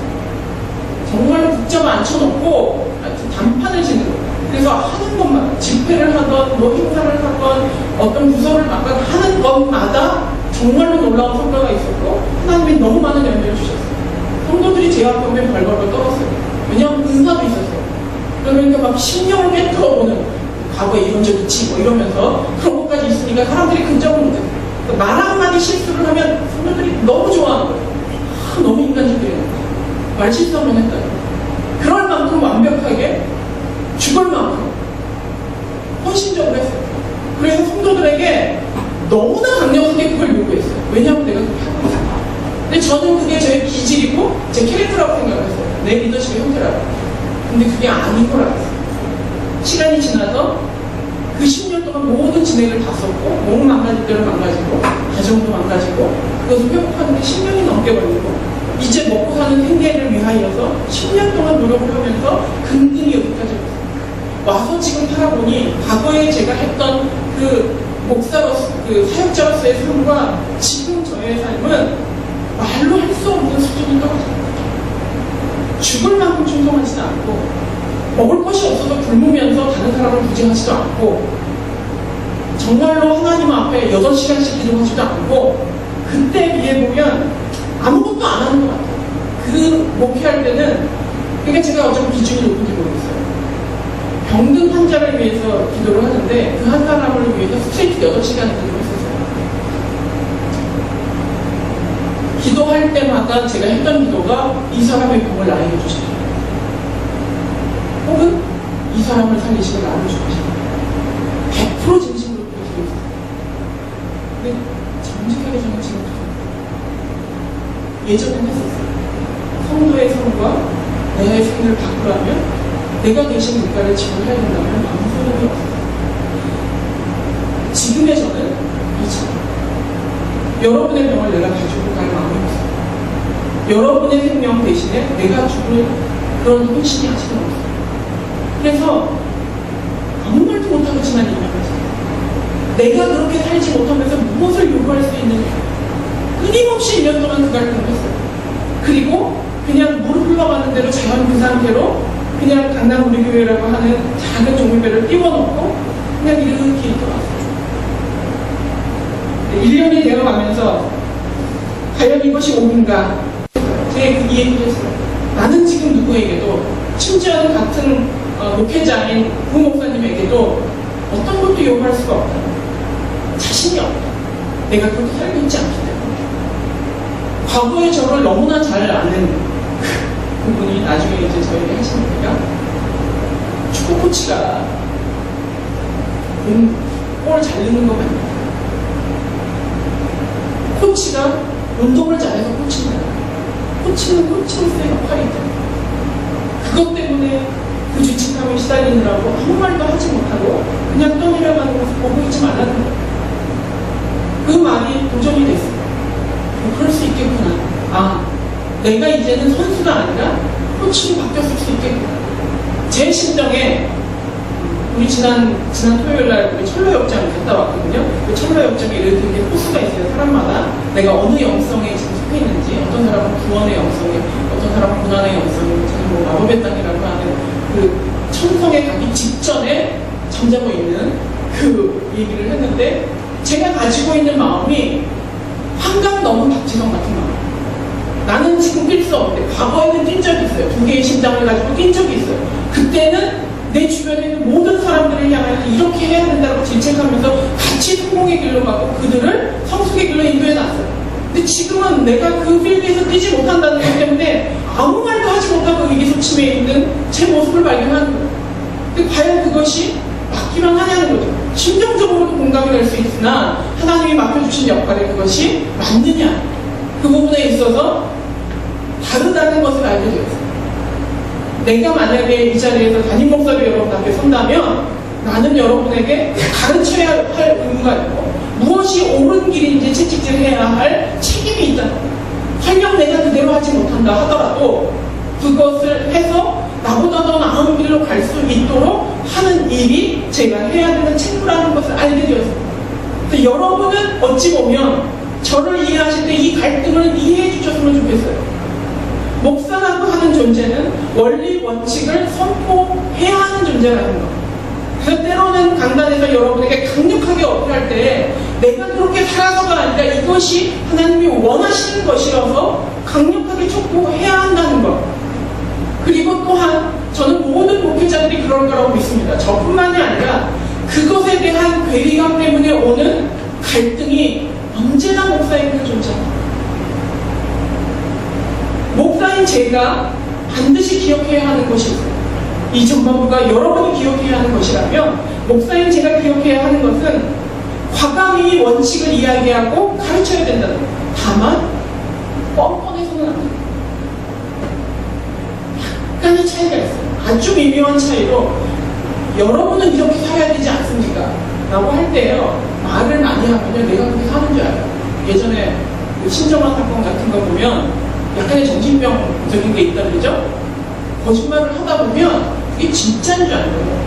정말 붙잡아 앉혀놓고 단판을 짓는 거예요. 그래서 하는 것만, 집회를 하던, 뭐 행사를 하던, 어떤 부서를 맡건 하는 것마다 정말로 놀라운 성과가 있었고 하나님이 너무 많은 열매를 주셨어요. 성도들이 제 앞에 오면 벌벌벌 떨었어요. 왜냐하면 은사도 있었어요. 그러니까 막 신령을 깨뜨려보는 과거에 이런 적 있지 뭐 이러면서 그런 것까지 있으니까 사람들이 근접을 못해요. 말 한마디 실수를 하면 성도들이 너무 좋아하는 거예요. 너무 인간적이에요. 말 실수하면 했다. 그럴 만큼 완벽하게 죽을 만큼 헌신적으로 했어요. 그래서 성도들에게 너무나 강력하게 그걸 요구했어요. 왜냐하면 내가 그렇게 하고 있어요. 근데 저는 그게 제 기질이고 제 캐릭터라고 생각을 했어요. 내 리더십의 형태라고. 근데 그게 아닌 걸 알았어요. 시간이 지나서 그 10년 동안 모든 진행을 다 썼고 몸 망가질 대로 망가지고 가정도 망가지고 그것을 회복하는 데 10년이 넘게 걸리고 이제 먹고 사는 생계를 위하여서 10년 동안 노력을 하면서 근근히 여기까지 왔어요. 와서 지금 살아보니 과거에 제가 했던 그 목사로서 그 사역자로서의 삶과 지금 저의 삶은 말로 할 수 없는 수준이 떨어져요. 죽을 만큼 충성하지도 않고 먹을 것이 없어서 굶으면서 다른 사람을 부정하지도 않고 정말로 하나님 앞에 8시간씩 기도하지도 않고 그때 비해 보면 아무것도 안 하는 것 같아요. 그 목회할 때는 그러니까 제가 어쩌면 기준이 높은지 모르겠어요. 병든 환자를 위해서 기도를 하는데 그 한 사람을 위해서 스트레이트 8시간을 기도를 했었어요. 기도할 때마다 제가 했던 기도가 이 사람의 병을 나에게 주시라. 혹은 이 사람을 살리시고 나를 주시라. 100% 진심으로 기도했어요. 근데 정직하게 저는 지금 예전엔 했었어요. 성도의 삶과 내 삶을 바꾸라면 내가 대신 물가를 지불해야 된다면 아무 소용이 없어요. 지금의 저는 이처럼 여러분의 병을 내가 가지고 갈 마음이 없어요. 여러분의 생명 대신에 내가 죽을 그런 헌신이 아직은 없어요. 그래서 아무 말도 못하고 지난 1년까지 내가 그렇게 살지 못하면서 무엇을 요구할 수 있느냐 끊임없이 1년 동안 그 갈등을 했어요. 그리고 그냥 무릎 흘러가는 대로 자연 그 상태로 그냥 강남 우리교회라고 하는 작은 종교배를 띄워놓고 그냥 이렇게 떠났어요. 1년이 되어가면서 과연 이것이 옳은가? 제가 이 얘기를 했어요. 나는 지금 누구에게도, 심지어는 같은 목회자인 부목사님에게도 어떤 것도 요구할 수가 없다. 자신이 없다. 내가 그렇게 살고 있지 않기 때문에. 과거의 저를 너무나 잘 아는 그분이 나중에 이제 저에게 하신 얘기가, 축구 코치가 골을 잘 넣는 거 맞냐? 코치가 운동을 잘해서 코치입니다. 코치는 코치로서의 역할이 있다. 그것 때문에 그 죄책감에 시달리느라고 아무 말도 하지 못하고 그냥 떠내려가는 것을 보고 있지 말라는 거예요. 그 말이 도전이 됐어요. 그럴 수 있겠구나. 아, 내가 이제는 선수가 아니라 코치로 바뀌었을 수 있겠구나. 제 심정에 우리 지난 토요일날 우리 철로역장 갔다 왔거든요. 그 철로역장에 이렇게 호수가 있어요. 사람마다 내가 어느 영성에 지금 속해 있는지, 어떤 사람은 구원의 영성에, 어떤 사람은 고난의 영성에, 뭐 마법의 땅이라고 하는 그 천성에 가기 직전에 잠자고 있는 그 얘기를 했는데, 제가 가지고 있는 마음이 한강 넘은 박지성 같은 마음. 나는 지금 뛸 수 없는데, 과거에는 뛴 적이 있어요. 2개의 심장을 가지고 뛴 적이 있어요. 그때는 내 주변에 있는 모든 사람들을 향해서 이렇게 해야 된다고 질책하면서 같이 성공의 길로 가고 그들을 성숙의 길로 인도해 놨어요. 근데 지금은 내가 그 필드에서 뛰지 못한다는 것 때문에 아무 말도 하지 못하고 위기소침해 있는 제 모습을 발견하는 거예요. 근데 과연 그것이 맞기만 하냐는 거죠. 심정적으로도 공감이 될 수 있으나 하나님이 맡겨주신 역할에 그것이 맞느냐, 그 부분에 있어서 다르다는 것을 알게 되었어요. 내가 만약에 이 자리에서 담임 목사로 여러분 앞에 선다면 나는 여러분에게 가르쳐야 할 의무가 있고 무엇이 옳은 길인지 채찍질해야 할 책임이 있다. 설령 내가 그대로 하지 못한다 하더라도 그것을 해서 나보다 더 나은 길로 갈 수 있도록 하는 일이 제가 해야 되는 책무라는 것을 알게 되었습니다. 여러분은 어찌 보면 저를 이해하실 때 이 갈등을 이해해 주셨으면 좋겠어요. 목사라고 하는 존재는 원리 원칙을 선포해야 하는 존재라는 것. 그래서 때로는 강단에서 여러분에게 강력하게 어필할 때 내가 그렇게 살아서가 아니라 이것이 하나님이 원하시는 것이라서 강력하게 촉구해야 한다는 것. 그리고 또한 저는 모든 목회자들이 그럴 거라고 믿습니다. 저뿐만이 아니라 그것에 대한 괴리감 때문에 오는 갈등이 언제나 목사에게 존재합니다. 목사인 제가 반드시 기억해야 하는 것이 있어요. 이 전반부가 여러분이 기억해야 하는 것이라면 목사인 제가 기억해야 하는 것은 과감히 원칙을 이야기하고 가르쳐야 된다는 거예요. 다만 뻔뻔해서는 안 됩니다. 약간의 차이가 있어요. 아주 미묘한 차이로 여러분은 이렇게 살아야 되지 않습니까? 라고 할 때요, 말을 많이 하면요 내가 그렇게 사는 줄 알아요. 예전에 그 신정환 사건 같은 거 보면 약간의 정신병적인 게 있다 그러죠? 거짓말을 하다 보면 그게 진짜인 줄 알아요.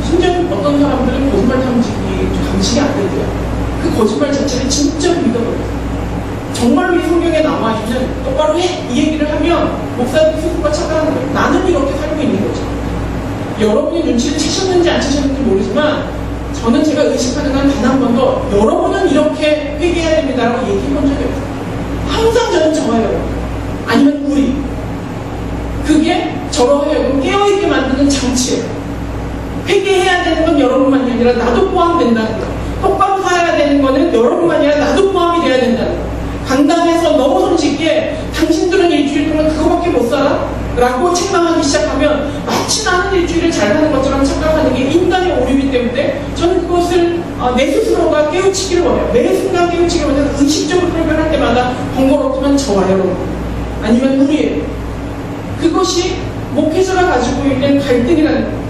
심지어 어떤 사람들은 거짓말 탐지기 감식이 안 된대요. 그 거짓말 자체를 진짜 믿어버려요. 정말로 이 성경에 나와 있는 똑바로 해! 이 얘기를 하면 목사님 스스로가 착각하는 거예요. 나는 이렇게 살고 있는 거죠. 여러분이 눈치를 채셨는지 안 채셨는지 모르지만 저는 제가 의식하는 한 단 한 번도 여러분은 이렇게 회개해야 됩니다라고 얘기해 본 적이 없어요. 항상 저는 저예요. 아니면 우리. 그게 저로 하여금 깨어있게 만드는 장치예요. 회개해야 되는 건 여러분만이 아니라 나도 포함된다는 거. 똑바로 살아야 되는 거는 여러분만이 아니라 나도 포함이 돼야 된다는 거. 강단에서 너무 손쉽게 당신들은 일주일 동안 그거밖에 못 살아? 라고 책망하기 시작하면 마치 나는 일주일을 잘 가는 것처럼 착각하는 게 인간의 오류이기 때문에 저는 그것을 내 스스로가 깨우치기를 원해요. 매 순간 깨우치기를 원해서 의식적으로 표현할 때마다 번거롭지만 저와 여러분 아니면 우리예요. 그것이 목회자가 가지고 있는 갈등이라는 거예요.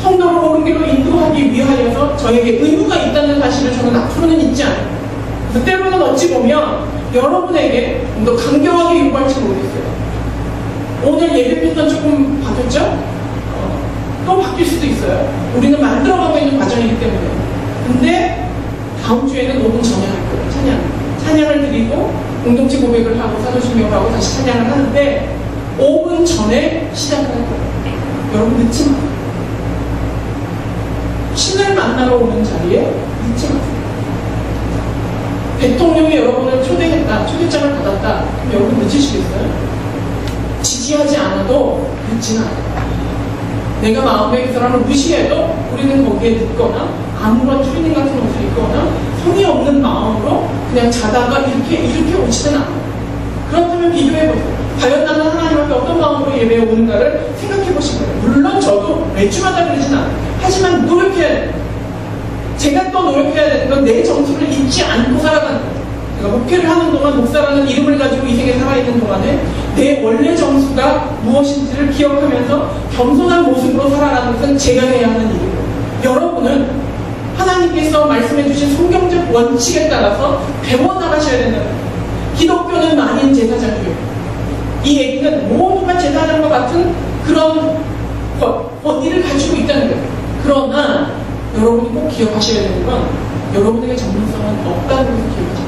성도를 옳은 길로 인도하기 위하여서 저에게 의무가 있다는 사실을 저는 앞으로는 잊지 않아요. 그래서 때로는 어찌 보면 여러분에게 좀 더 강경하게 요구할지 모르겠어요. 오늘 예배 패턴 조금 바뀌었죠? 또 바뀔 수도 있어요. 우리는 만들어가고 있는 과정이기 때문에. 근데 다음 주에는 5분 전에 할 거예요. 찬양을 드리고 공동체 고백을 하고 사도신경을 하고 다시 찬양을 하는데 5분 전에 시작을 할 거예요. 여러분 늦지 마세요. 신을 만나러 오는 자리에 늦지 마세요. 초대장을 받았다. 그럼 여러분 늦으시겠어요? 지지하지 않아도 늦지는 않아요. 내가 마음에 그 사람을 무시해도 우리는 거기에 늦거나 아무런 트레이닝 같은 것을 입거나 성의 없는 마음으로 그냥 자다가 이렇게 오지는 않아요. 그렇다면 비교해보세요. 과연 나는 하나님 앞에 어떤 마음으로 예배에 오는가를 생각해보신 거예요. 물론 저도 매주마다 그러진 않아요. 하지만 노력해야 돼요. 제가 또 노력해야 되는 건 내 정수를 잊지 않고 살아가는 거예요. 내가 목회를 하는 동안 목사라는 이름을 가지고 이 세계에 살아있는 동안에 내 원래 정수가 무엇인지를 기억하면서 겸손한 모습으로 살아가는 것은 제가 해야 하는 일이에요. 여러분은 하나님께서 말씀해주신 성경적 원칙에 따라서 배워나가셔야 된다는 거예요. 기독교는 만인 제사장이에요. 이 얘기는 모두가 제사장과 같은 그런 권위를 가지고 있다는 거예요. 그러나 여러분이 꼭 기억하셔야 되는 건 여러분에게 전문성은 없다는 것을 기억하셔야 돼요.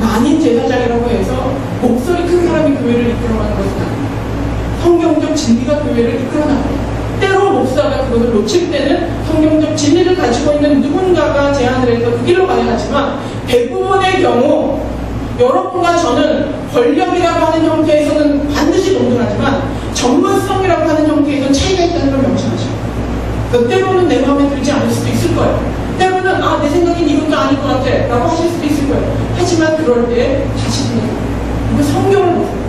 만인 제사장이라고 해서 목소리 큰 사람이 교회를 이끌어가는 것은 아니에요. 성경적 진리가 교회를 이끌어나가요. 때로 목사가 그것을 놓칠 때는 성경적 진리를 가지고 있는 누군가가 제안을 해서 그 길로 가야 하지만 대부분의 경우 여러분과 저는 권력이라고 하는 형태에서는 반드시 동등하지만 전문성이라고 하는 형태에서는 차이가 있다는 걸 명심하시고 때로는 내 마음에 들지 않을 수도 있을 거예요. 때로는 내 생각엔 이것도 아닐 것 같아 라고 하실 수도 있을 거예요. 하지만 그럴 때 자신이 이거 성경을 보세요.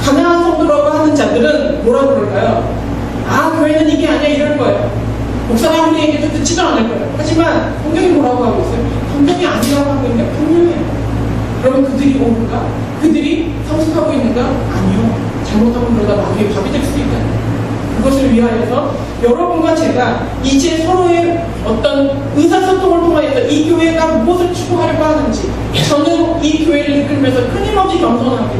가난한 성도라고 하는 자들은 뭐라 그럴까요? 교회는 이게 아니야 이럴 거예요. 목사가 아무리 얘기해도 듣지도 않을 거예요. 하지만 성경이 뭐라고 하고 있어요? 성경이 아니라고 하고 있는데 분명해요. 그러면 그들이 옳은가? 그들이 성숙하고 있는가? 아니요. 잘못하면 그러다 마귀의 밥이 될 수도 있다. 그것을 위하여서 여러분과 제가 이제 서로의 어떤 의사소통을 통하여서 이 교회가 무엇을 추구하려고 하는지 저는 이 교회를 이끌면서 끊임없이 겸손하게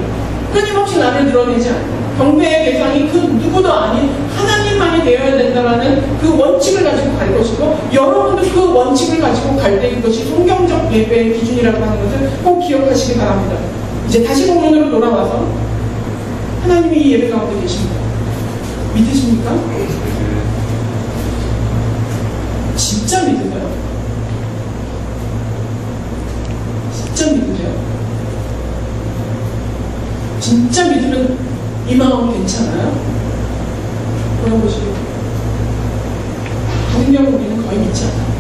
끊임없이 나를 드러내지 않고 경배의 대상이 그 누구도 아닌 하나님만이 되어야 된다는 그 원칙을 가지고 갈 것이고 여러분도 그 원칙을 가지고 갈 때 그것이 성경적 예배의 기준이라고 하는 것을 꼭 기억하시기 바랍니다. 이제 다시 본문으로 돌아와서 하나님이 이 예배 가운데 계십니다. 믿으십니까? 진짜 믿으세요? 진짜 믿으세요? 진짜 믿으면 이 마음 괜찮아요? 물어보시고 다른 경우 우리는 거의 믿지 않아요.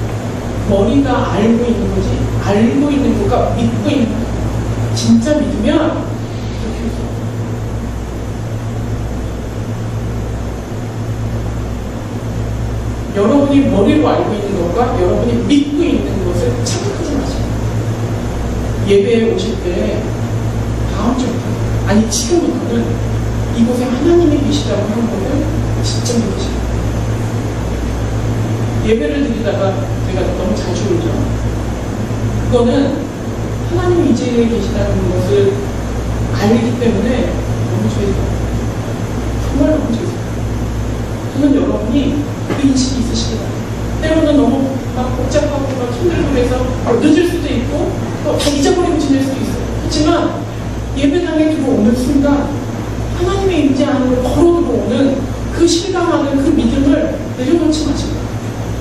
머리가 알고 있는 거지 알고 있는 것과 믿고 있는 거 진짜 믿으면 그렇게 해서 여러분이 머리로 알고 있는 것과 여러분이 믿고 있는 것을 착각하지 마세요. 예배에 오실 때 다음 주부터 아니 지금부터는 이곳에 하나님이 계시다고 하는 것을 진짜 믿으시고 예배를 드리다가 제가 너무 자주 울죠. 그거는 하나님이 이 자리에 계시다는 것을 알기 때문에 너무 죄송해요. 정말 너무 죄송해요. 저는 여러분이 그 인식이 있으시기 바랍니다. 때로는 너무 막 복잡하고 막 힘들고 해서 늦을 수도 있고 또 다 잊어버리고 지낼 수도 있어요. 그렇지만 예배당에 들어오는 순간 하나님의 임재 안으로 걸어 들어오는 그 실감하는 그 믿음을 내려놓지 마시고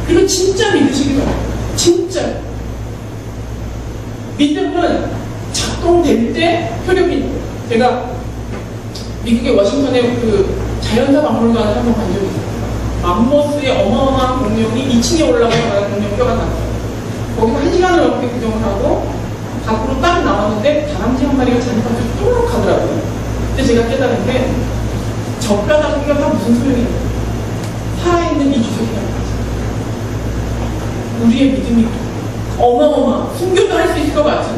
그리고 진짜 믿으시기 바랍니다. 진짜 믿음은 작동될 때 효력이 있는 거예요. 제가 미국의 워싱턴에 그 자연사 박물관을 한번 간 적이 있어요. 맘모스의 어마어마한 공룡이 2층에 올라가서 공룡뼈가 나왔어요. 거기서 1시간을 넘게 구경을 하고 밖으로 딱 나왔는데 다람쥐 한 마리가 자니까 뚜룩 하더라고요. 그때 제가 깨달은 게 젓가락이가 다 무슨 소용이에요. 살아있는 이 주석이라는 거죠. 우리의 믿음이 숨겨도 할 수 있을 것 같은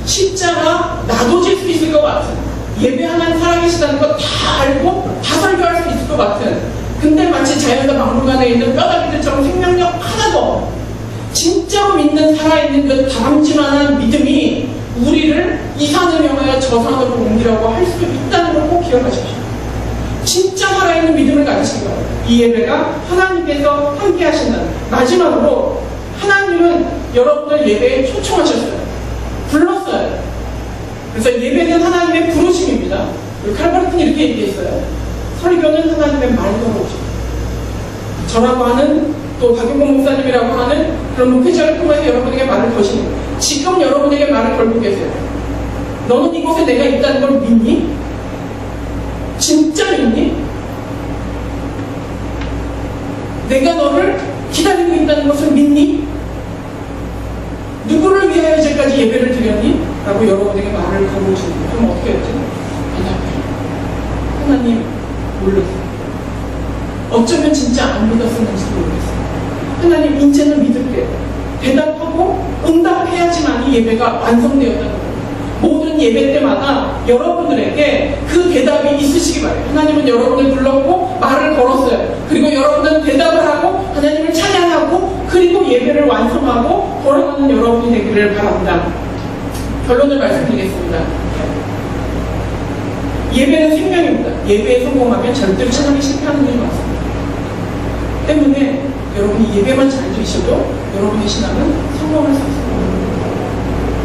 십자가 놔둬질 수 있을 것 같은 예배 하나님 살아계시다는 거 다 알고 다 설교할 수 있을 것 같은 근데 마치 자연사 박물관에 있는 뼈다귀들처럼 생명력 하나도 없는 진짜로 믿는 살아있는 그 다람쥐만한 믿음이 우리를 이 산을 향하여 저 산으로 옮기라고 할 수도 있다는 걸 꼭 기억하십시오. 진짜 살아있는 믿음을 가지시기 바랍니다. 이 예배가 하나님께서 함께 하신다는 마지막으로 하나님은 여러분을 예배에 초청하셨어요. 불렀어요. 그래서 예배는 하나님의 부르심입니다. 칼바르트는 이렇게 얘기했어요. 설교는 하나님의 말씀으로 오십니다. 저라고 하는 또 박용봉 목사님이라고 하는 그런 목회자를 통해서 여러분에게 말을 거시는 거예요. 지금 여러분에게 말을 걸고 계세요. 너는 이곳에 내가 있다는 걸 믿니? 진짜 믿니? 내가 너를 기다리고 있다는 것을 믿니? 누구를 위하여 이제까지 예배를 드렸니? 라고 여러분에게 말을 걸어주는 그럼 어떻게 했죠? 대답해요. 하나님 몰랐어요. 어쩌면 진짜 안 믿었었는지도 모르겠어요. 하나님 이제는 믿을게요. 대답하고 응답해야지만 이 예배가 완성되었다는 거예요. 모든 예배 때마다 여러분들에게 그 대답이 있으시기 바래요. 하나님은 여러분을 불렀고 말을 걸었어요. 그리고 여러분은 대답을 하고 하나님을 찬양하고 그리고 예배를 완성하고 돌아가는 여러분이 되기를 바랍니다. 결론을 말씀드리겠습니다. 예배는 생명입니다. 예배에 성공하면 절대로 신앙이 실패하는 일이 많습니다. 때문에 여러분이 예배만 잘 드리셔도 여러분의 신앙은 성공할 수 있습니다.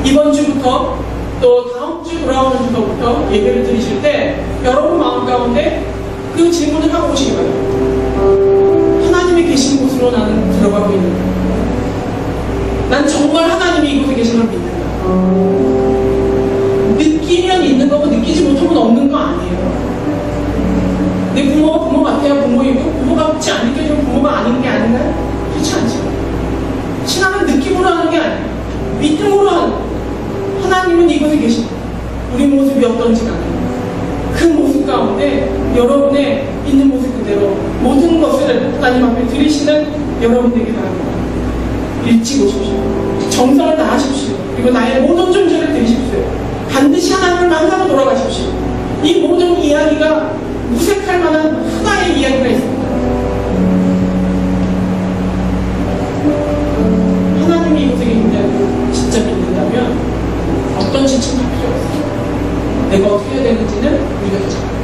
이번 주부터 또 다음 주 돌아오는 주부터 예배를 드리실 때 여러분 마음 가운데 그 질문을 하고 오시기 바랍니다. 하나님이 계신 곳으로 나는 들어가고 있는가? 난 정말 하나님이 이곳에 계신 걸 믿는가? 느끼면 있는 거고 느끼지 못하면 없는 거 아니에요. 내 부모가 부모 같아야 부모이고 부모가 같지 않게 느껴지면 부모가 아닌 게 아닌가요? 그렇지 않죠. 신앙은 느낌으로 하는 게 아니에요. 믿음으로 하는 거예요. 하나님은 이곳에 계십니다. 우리 모습이 어떤지 간에 그 모습 가운데 여러분의 있는 모습 그대로 모든 것을 하나님 앞에 드리시는 여러분 되기 바랍니다. 일찍 오십시오. 정성을 다하십시오. 그리고 나의 모든 존재를 드리십시오. 반드시 하나님을 만나고 돌아가십시오. 이 모든 이야기가 무색할 만한 하나의 이야기가 있습니다. 하나님이 이곳에 계신다고 진짜 믿는다면 어떤 지침도 필요 없어요. 내가 어떻게 해야 되는지는 우리가 더 잘 알아요.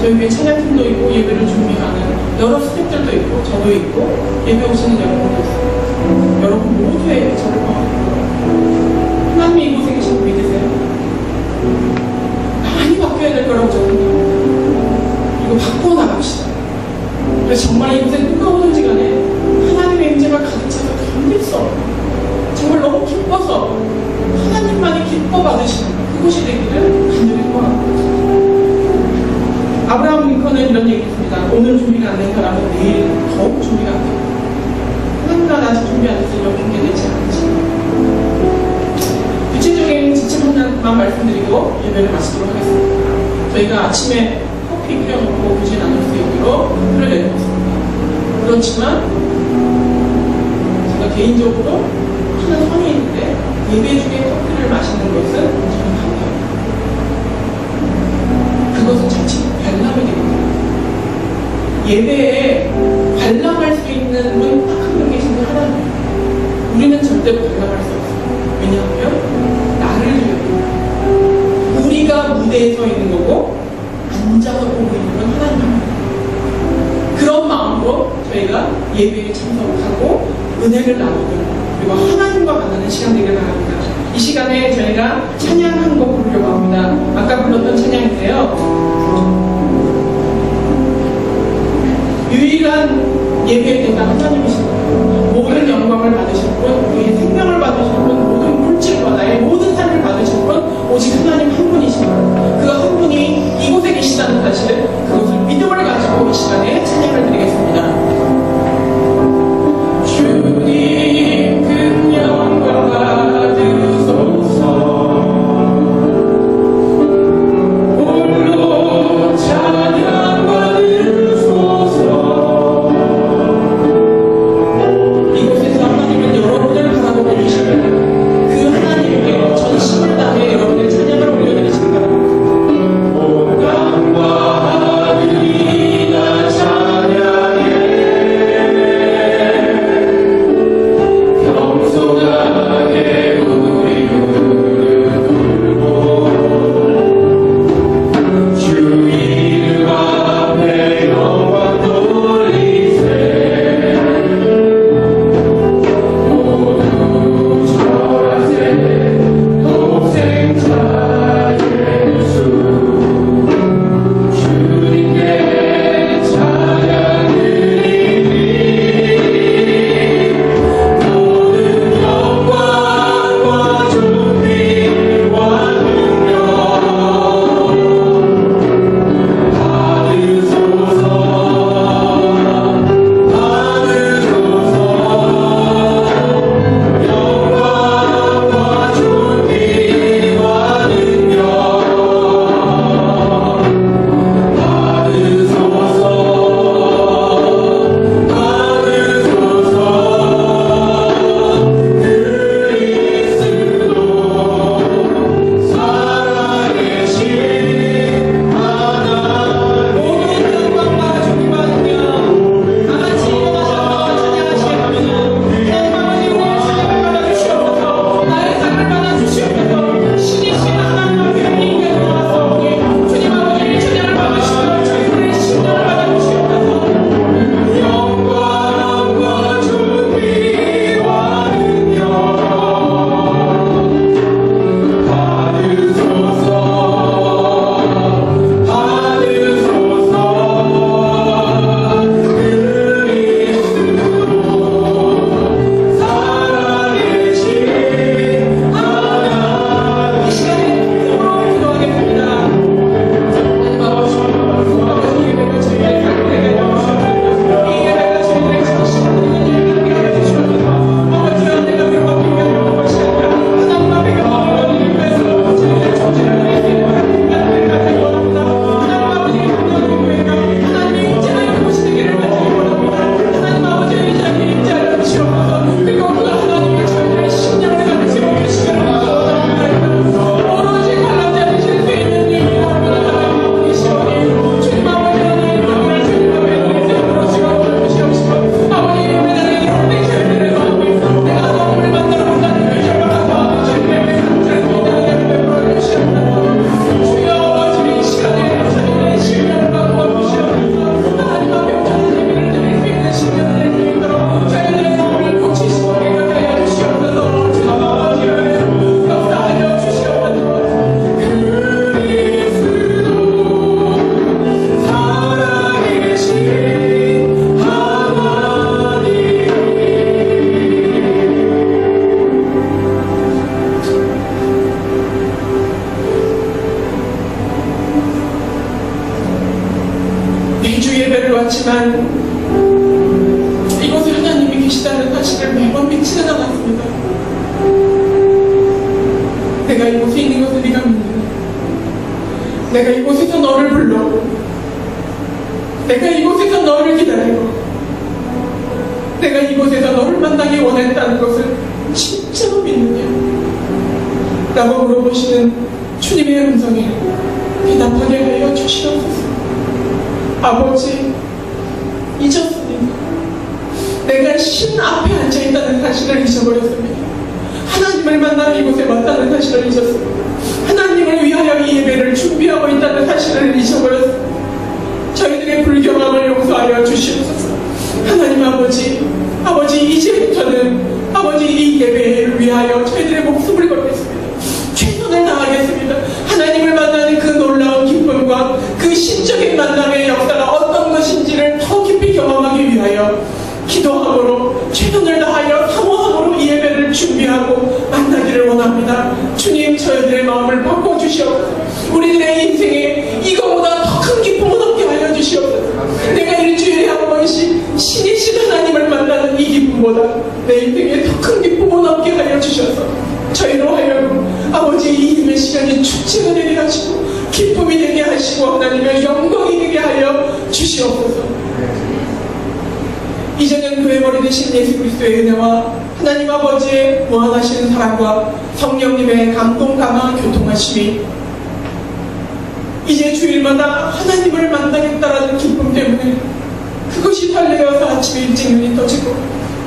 저희 위에 찬양팀도 있고 예배를 준비하는 여러 스태프들도 있고 저도 있고 예배 오시는 여러분도 있어요. 여러분 모두의 저를 바랍니다. 하나님이 이곳에 계신 거 믿으세요? 많이 바뀌어야 될 거라고 저는 믿습니다. 이거 바꾸어 나갑시다. 그래서 정말 이곳에 누가 오든지 간에 하나님의 임재가 가득 차서 견딜 수 없어요. 정말 너무 기뻐서 하나님만이 기뻐 받으시는 그곳이 되기를 간절히 소원합니다. 아브라함 링컨은 이런 얘기했습니다. 오늘 준비가 안 된 사람은 내일 더욱 준비가 안 됩니다. 하나님과 아직 준비 안 됐으면 붕괴되지 않지. 구체적인 지침 하나만 말씀드리고 예배를 마치도록 하겠습니다. 저희가 아침에 커피 끓여놓고 교제 나눌 수 있도록 표를 내놓았습니다. 그렇지만 제가 개인적으로 하는 선이 있는데 예배 중에 커피를 마시는 것은 저는 반대합니다. 그것은 자칫 관람이 됩니다. 예배에 관람할 수 있는 분 딱 한 명 계신 분 하나입니다. 우리는 절대로 관람할 수 없어요. 왜냐하면 나를 위해 우리가 무대에 서 있는 거고 앉아서 보고 있는 건 하나님입니다. 그런 마음으로 저희가 예배에 참석하고 은혜를 나누고 그리고 하나님과 만나는 시간 되길 바랍니다. 이 시간에 저희가 찬양 한 곡 부르려고 합니다. 아까 불렀던 찬양인데요. 유일한 예배의 대상 하나님이십니다. 모든 영광을 받으실 분, 우리의 생명을 받으실 분, 모든 물질과 나의 모든 삶을 받으실 분, 오직 하나님 한 분이십니다. 그 한 분이 이곳에 계시다는 사실, 그것을 믿음을 가지고 이 시간에 찬양을 드리겠습니다. 주님 큰 영광 받으소서. 홀로 찬양 받으소서. 이곳에서 하나님은 여러분을 바라보고 계십니다. 그 하나님께 전심을 다해 여러분의 찬양을 올려드리시기 바랍니다. 온당과 하늘이나 찬양 계시다는 사실을 매번 믿지는 않았습니다. 내가 이곳에 있는 것을 네가 믿느냐? 내가 이곳에서 너를 불러, 내가 이곳에서 너를 기다리고, 내가 이곳에서 너를 만나기 원했다는 것을 진짜로 믿느냐? 라고 물어보시는 주님의 음성에 대답하게 하여 주시옵소서. 아버지, 잊었습니다. 내가 신 앞에 앉아있다는 사실을 잊어버렸습니다. 하나님을 만나러 이곳에 왔다는 사실을 잊었습니다. 하나님을 위하여 이 예배를 준비하고 있다는 사실을 잊어버렸습니다. 저희들의 불경함을 용서하여 주시옵소서. 하나님 아버지, 이제부터는 아버지 이 예배를 위하여 저희들의 목숨을 걸겠습니다. 최선을 다하겠습니다. 하나님을 만나는 그 놀라운 기쁨과 그 신적인 만남의 역사가 어떤 것인지를 더 깊이 경험하기 위하여 기도함으로 최선을 다하여 사모함으로 이 예배를 준비하고 만나기를 원합니다. 주님, 저희들의 마음을 바꿔주시옵소서. 우리들의 인생에 이거보다 더 큰 기쁨을 얻게 하여 주시옵소서. 내가 일주일에 한 번씩 신이신 하나님을 만나는 이 기쁨보다 내 인생에 더 큰 기쁨을 얻게 하여 주셔서 저희로 하여금 아버지 이 힘의 시간이 축제가 되게 하시고 기쁨이 되게 하시고 하나님의 영광이 되게 하여 주시옵소서. 이제는 교회 머리 되신 예수 그리스도의 은혜와 하나님 아버지의 무한하신 사랑과 성령님의 감동 감화 교통하심이 이제 주일마다 하나님을 만나겠다라는 기쁨 때문에 그것이 설레어서 아침에 일찍 눈이 떠지고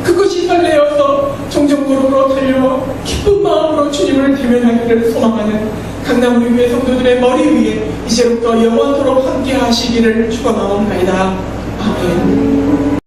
그것이 설레어서 종종도로로 달려와 기쁜 마음으로 주님을 대면하기를 소망하는 강남우리 교회 성도들의 머리 위에 이제부터 영원토록 함께 하시기를 축원하옵나이다. 아멘.